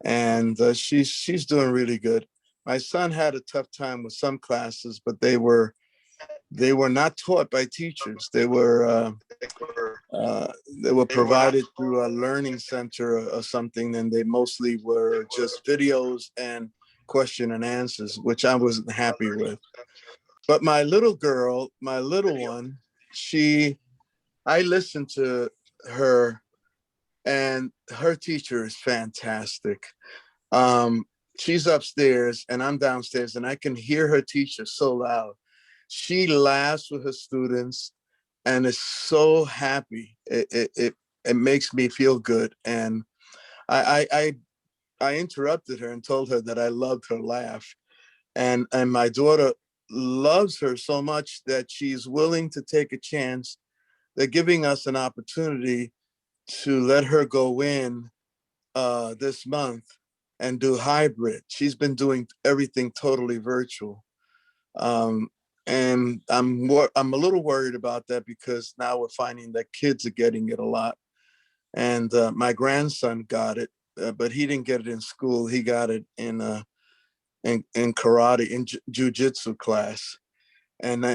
and she's doing really good. My son had a tough time with some classes, but they were not taught by teachers. They were provided through a learning center or something, and they mostly were just videos and question and answers, which I wasn't happy with. But my little girl, my little one, I listened to her, and her teacher is fantastic. She's upstairs and I'm downstairs, and I can hear her teacher so loud. She laughs with her students and is so happy. It makes me feel good. And I interrupted her and told her that I loved her laugh. And my daughter loves her so much that she's willing to take a chance. They're giving us an opportunity to let her go in this month and do hybrid. She's been doing everything totally virtual. And I'm a little worried about that, because now we're finding that kids are getting it a lot. And my grandson got it, but he didn't get it in school. He got it in karate, in jujitsu class, and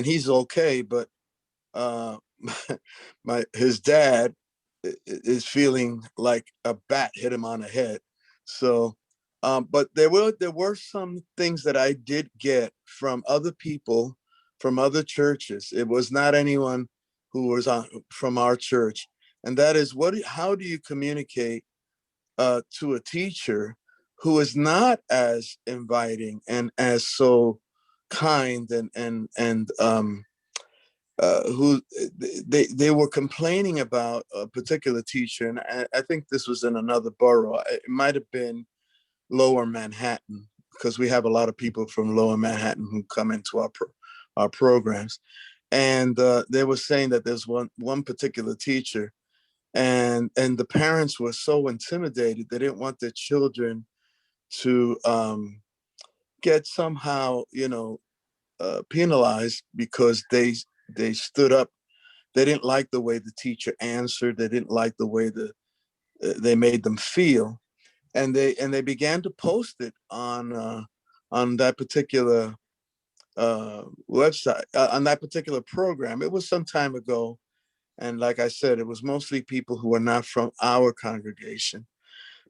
he's okay. But his dad is feeling like a bat hit him on the head. So, but there were some things that I did get from other people, from other churches. It was not anyone who was from our church, and that is how do you communicate to a teacher who is not as inviting and as so kind and who they were complaining about a particular teacher, and I think this was in another borough. It might have been Lower Manhattan, because we have a lot of people from Lower Manhattan who come into our programs, and they were saying that there's one particular teacher, and the parents were so intimidated they didn't want their children to get somehow penalized because they stood up. They didn't like the way the teacher answered. They didn't like the way they made them feel, and they began to post it on that particular website, on that particular program. It was some time ago, and like I said, it was mostly people who were not from our congregation,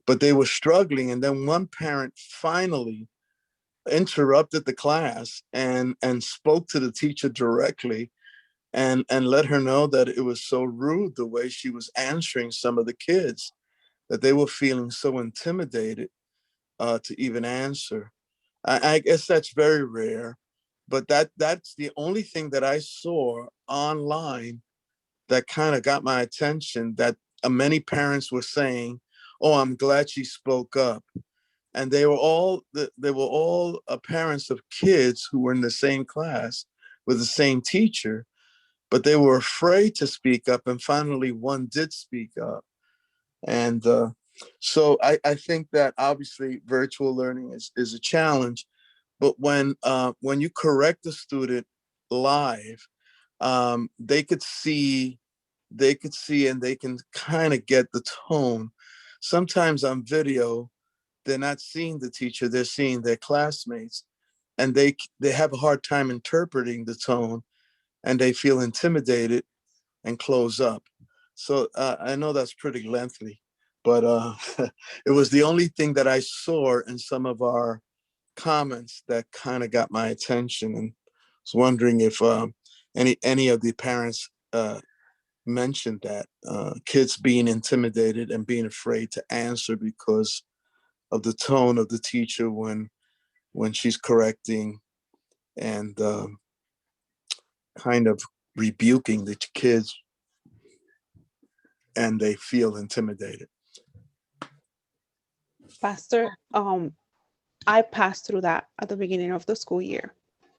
but they were struggling. And then one parent finally interrupted the class and spoke to the teacher directly and let her know that it was so rude the way she was answering some of the kids, that they were feeling so intimidated to even answer. I guess that's very rare, but that's the only thing that I saw online that kind of got my attention, that many parents were saying, oh, I'm glad she spoke up. And they were all parents of kids who were in the same class with the same teacher, but they were afraid to speak up. And finally, one did speak up. And so I think that obviously virtual learning is a challenge, but when you correct a student live, they could see and they can kind of get the tone. Sometimes on video, they're not seeing the teacher, they're seeing their classmates, and they have a hard time interpreting the tone, and they feel intimidated and close up. So I know that's pretty lengthy, but it was the only thing that I saw in some of our comments that kind of got my attention, and was wondering if any of the parents mentioned that kids being intimidated and being afraid to answer because of the tone of the teacher when she's correcting and kind of rebuking the kids, and they feel intimidated. Pastor, I passed through that at the beginning of the school year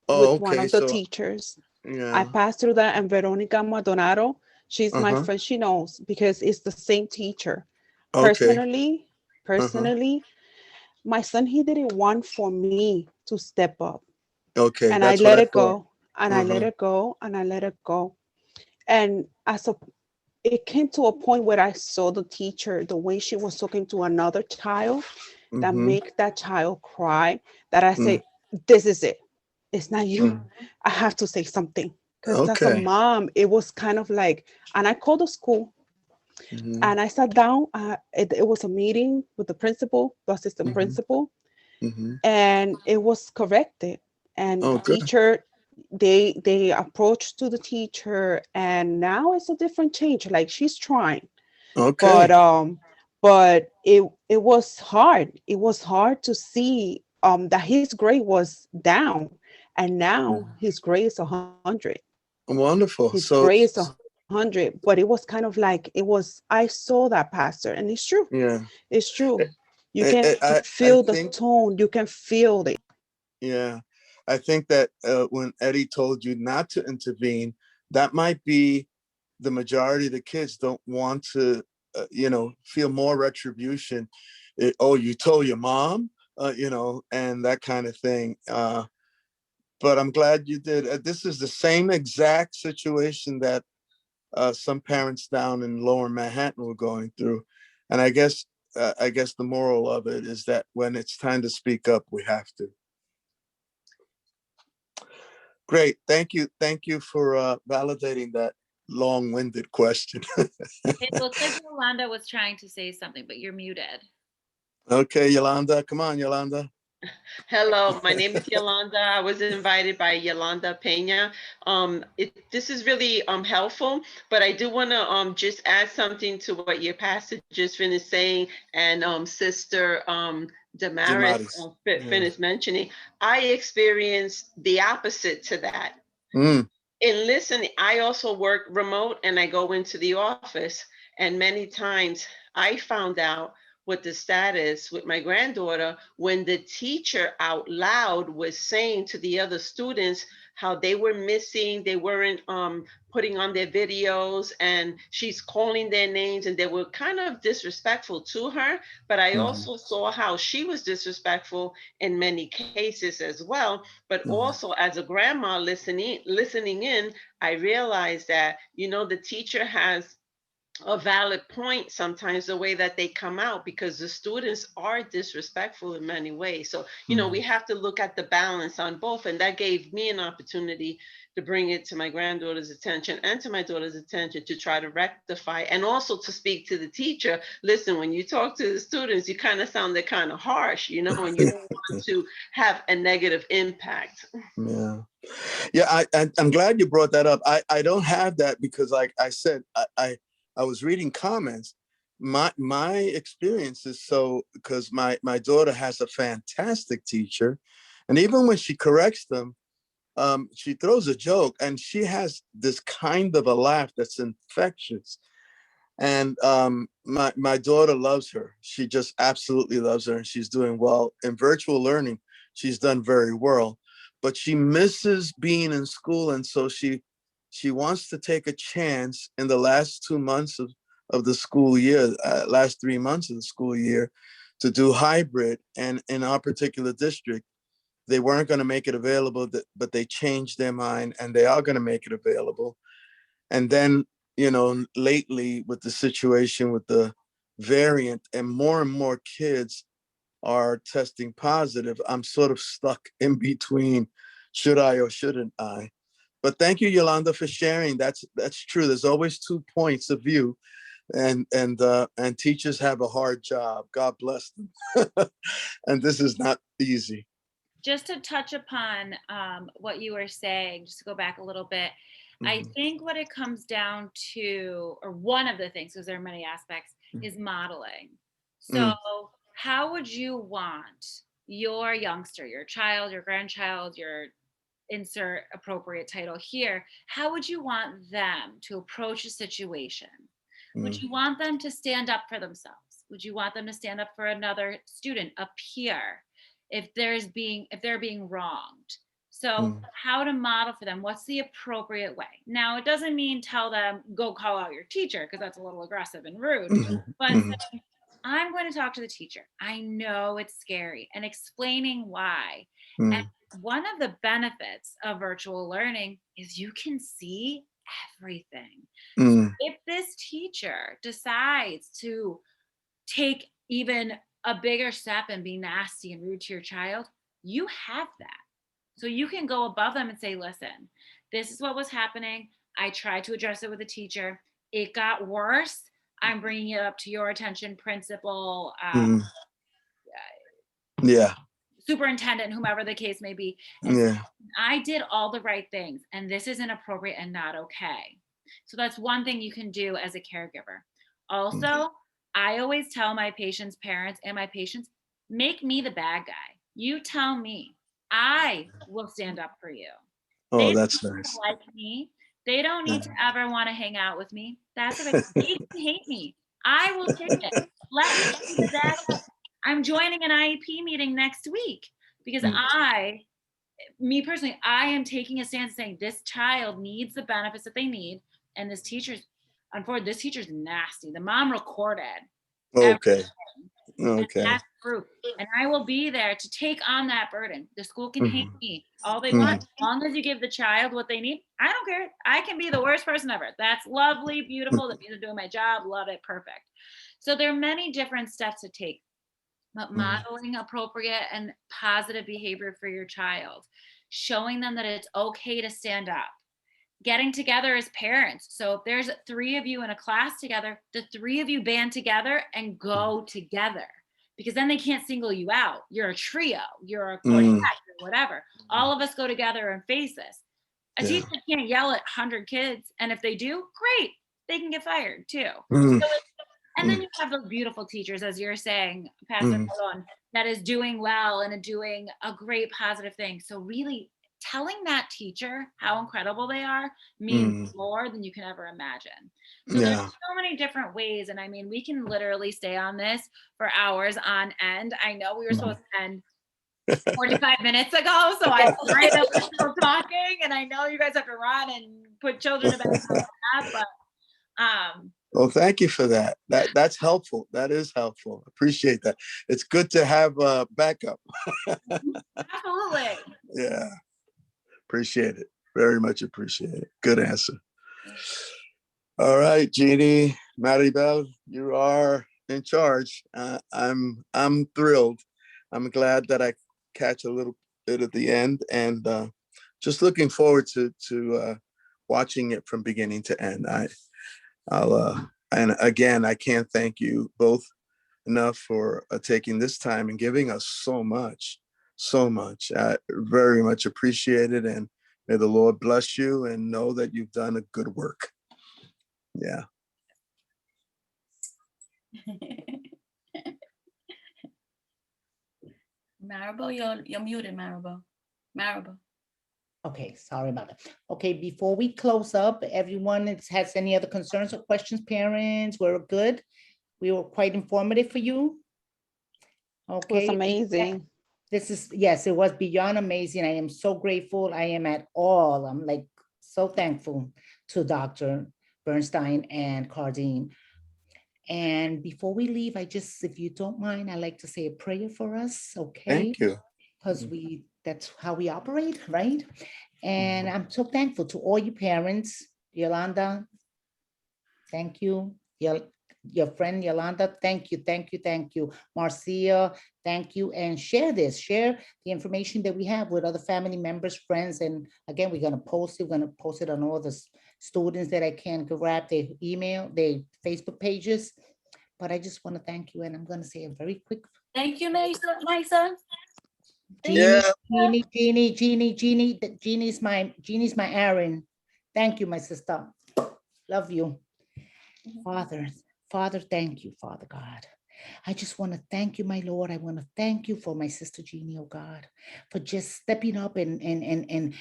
Oh, with one okay. of the So, teachers. I yeah. passed through that, and Veronica Maldonado, she's my Uh-huh. friend. She knows because it's the same teacher. Okay. Personally, my son, he didn't want for me to step up, Okay, and I that's what let I it thought. go, and I let Uh-huh. it go, and I let it go. And it came to a point where I saw the teacher, the way she was talking to another child, that Mm-hmm. make that child cry, that I Mm, say, this is it. It's not you. mm. I have to say something. Because as a Okay. mom, it was kind of like, and I called the school Mm-hmm. and I sat down. It was a meeting with the principal, the assistant Mm-hmm. principal, Mm-hmm. and it was corrected. And Oh, the good. teacher, they approached to the teacher, and now it's a different change. Like she's trying, Okay. but it was hard. It was hard to see that his grade was down, and now his grade is 100. Wonderful. His So, grade is 100, but it was kind of like I saw that, pastor, and it's true. yeah, It's true. You I, can I feel the think, tone. You can feel it. yeah, I think that when Eddie told you not to intervene, that might be the majority of the kids don't want to, feel more retribution. Oh, you told your mom, and that kind of thing. But I'm glad you did. This is the same exact situation that some parents down in Lower Manhattan were going through, and I guess the moral of it is that when it's time to speak up, we have to. Great, thank you for validating that, long-winded question. It looks like Yolanda was trying to say something, but you're muted. Okay, Yolanda, come on, Yolanda. Hello, my name is Yolanda. I was invited by Yolanda Pena. This is really helpful, but I do want to just add something to what your pastor just finished saying, and Sister Dimaris finished mentioning. I experienced the opposite to that. In listening, I also work remote and I go into the office, and many times I found out what the status with my granddaughter when the teacher out loud was saying to the other students how they were missing, they weren't putting on their videos, and she's calling their names, and they were kind of disrespectful to her. But I also saw how she was disrespectful in many cases as well. But also as a grandma listening in, I realized that, you know, the teacher has a valid point sometimes the way that they come out, because the students are disrespectful in many ways. So, you know, we have to look at the balance on both. And that gave me an opportunity to bring it to my granddaughter's attention and to my daughter's attention to try to rectify, and also to speak to the teacher. Listen, when you talk to the students, you kind of sounded kind of harsh, you know, and you don't want to have a negative impact. Yeah, I'm glad you brought that up. I don't have that because, like I said, I was reading comments. My experience is because my daughter has a fantastic teacher, and even when she corrects them, she throws a joke, and she has this kind of a laugh that's infectious. And my daughter loves her. She just absolutely loves her, and she's doing well in virtual learning. She's done very well, but she misses being in school, and so she wants to take a chance in the last 2 months of the school year, last 3 months of the school year, to do hybrid. And in our particular district, they weren't going to make it available, but they changed their mind, and they are going to make it available. And then, you know, lately with the situation with the variant and more kids are testing positive, I'm sort of stuck in between, should I or shouldn't I? But thank you, Yolanda, for sharing. That's true. There's always 2 points of view, and teachers have a hard job. God bless them. And this is not easy. Just to touch upon what you were saying, just to go back a little bit, I think what it comes down to, or one of the things, because there are many aspects, is modeling. So how would you want your youngster, your child, your grandchild, your insert appropriate title here, how would you want them to approach a situation? Would you want them to stand up for themselves? Would you want them to stand up for another student, a peer, if they're being wronged? So how to model for them, what's the appropriate way? Now, it doesn't mean tell them, go call out your teacher, because that's a little aggressive and rude, but saying, I'm going to talk to the teacher. I know it's scary, and explaining why. And one of the benefits of virtual learning is you can see everything. So if this teacher decides to take even a bigger step and be nasty and rude to your child, you have that. So you can go above them and say, listen, this is what was happening. I tried to address it with the teacher. It got worse. I'm bringing it up to your attention, principal, superintendent, whomever the case may be. And I did all the right things, and this is inappropriate and not okay. So that's one thing you can do as a caregiver. Also, I always tell my patients' parents and my patients, make me the bad guy. You tell me. I will stand up for you. Oh, that's nice. Like me. They don't need to ever want to hang out with me. That's okay. They can hate me. I will take it. Let me be the bad guy. I'm joining an IEP meeting next week because me personally, I am taking a stance saying this child needs the benefits that they need. And this teacher's nasty. The mom recorded. Okay. And that's proof. And I will be there to take on that burden. The school can hate me all they want. As long as you give the child what they need, I don't care. I can be the worst person ever. That's lovely, beautiful. That means I'm doing my job. Love it. Perfect. So there are many different steps to take. But modeling appropriate and positive behavior for your child, showing them that it's okay to stand up, getting together as parents. So if there's 3 of you in a class together, the 3 of you band together and go together, because then they can't single you out. You're a trio, you're a quartet, or whatever. All of us go together and face this. A teacher can't yell at 100 kids, and if they do, great, they can get fired too. And then you have those beautiful teachers, as you're saying, Pastor Cardin, that is doing well and doing a great positive thing. So really telling that teacher how incredible they are means more than you can ever imagine. So there's so many different ways. And I mean, we can literally stay on this for hours on end. I know we were supposed to end 45 minutes ago, so I'm sorry that we're still talking, and I know you guys have to run and put children to bed and all that, but well, thank you for that. That's helpful. That is helpful. Appreciate that. It's good to have a backup. Absolutely. Yeah. Appreciate it. Very much appreciate it. Good answer. All right, Jeannie, Maribel, you are in charge. I'm thrilled. I'm glad that I catch a little bit at the end, and just looking forward to watching it from beginning to end. And again, I can't thank you both enough for taking this time and giving us so much. I very much appreciate it, and may the Lord bless you and know that you've done a good work. Yeah. Maribel, you're muted, Maribel. Okay, sorry about that. Okay, before we close up, everyone has any other concerns or questions? Parents, we're good. We were quite informative for you. Okay. It was amazing. This is, yes, it was beyond amazing. I am so grateful. I am at all. I'm like so thankful to Dr. Bernstein and Cardin. And before we leave, if you don't mind, I'd like to say a prayer for us, okay? Thank you. Because that's how we operate, right? And I'm so thankful to all you parents. Yolanda, thank you. Your friend Yolanda, thank you. Marcia, thank you. And share the information that we have with other family members, friends. And again, we're gonna post it on all the students that I can grab their email, their Facebook pages. But I just want to thank you, and I'm gonna say a very quick. Thank you, Mason. Jeannie's my Aaron. Thank you, my sister. Love you. Father, thank you, Father God. I just want to thank you, my Lord. I want to thank you for my sister Jeannie, oh God, for just stepping up and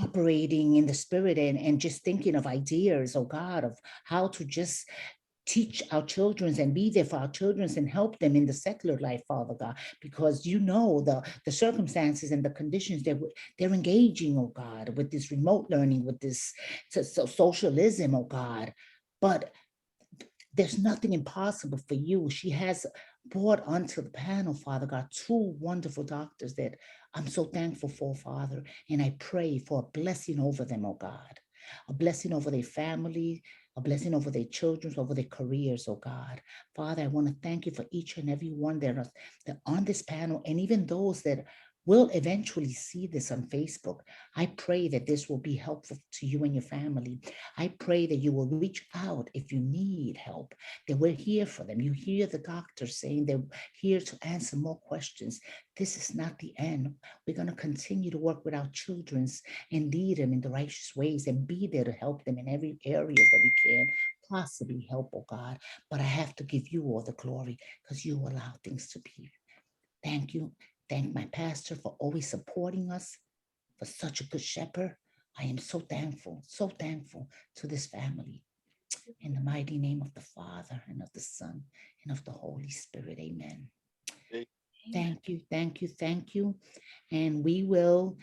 operating in the spirit and just thinking of ideas, oh God, of how to just teach our children and be there for our children and help them in the secular life, Father God, because you know the circumstances and the conditions that they're engaging, oh God, with this remote learning, with this socialism, oh God. But there's nothing impossible for you. She has brought onto the panel, Father God, 2 wonderful doctors that I'm so thankful for, Father. And I pray for a blessing over them, oh God, a blessing over their family, a blessing over their children, over their careers, oh God. Father, I want to thank you for each and every one that are on this panel, and even those that will eventually see this on Facebook. I pray that this will be helpful to you and your family. I pray that you will reach out if you need help, that we're here for them. You hear the doctors saying they're here to answer more questions. This is not the end. We're going to continue to work with our children and lead them in the righteous ways and be there to help them in every area that we can possibly help, oh God. But I have to give you all the glory because you allow things to be. Thank you. Thank my pastor for always supporting us, for such a good shepherd. I am so thankful to this family. In the mighty name of the Father and of the Son and of the Holy Spirit, amen. Thank you. And we will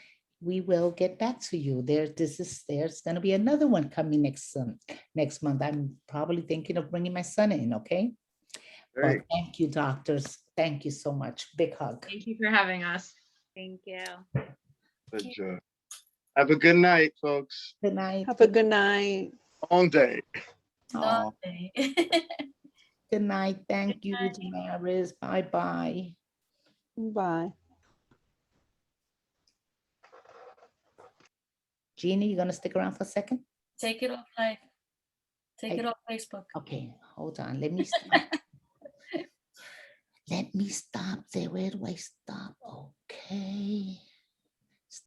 get back to you. There's going to be another one coming next month. I'm probably thinking of bringing my son in, okay? But thank you, doctors. Thank you so much. Big hug. Thank you for having us. Thank you. Good job. Have a good night, folks. Good night. Have a good night. Long day. Oh. Good night. Thank you, Dimaris. Bye-bye. Bye. Jeannie, you gonna stick around for a second? Take it off live. Take it off Facebook. Okay, hold on. Let me stop. Let me stop there. Where do I stop? Okay.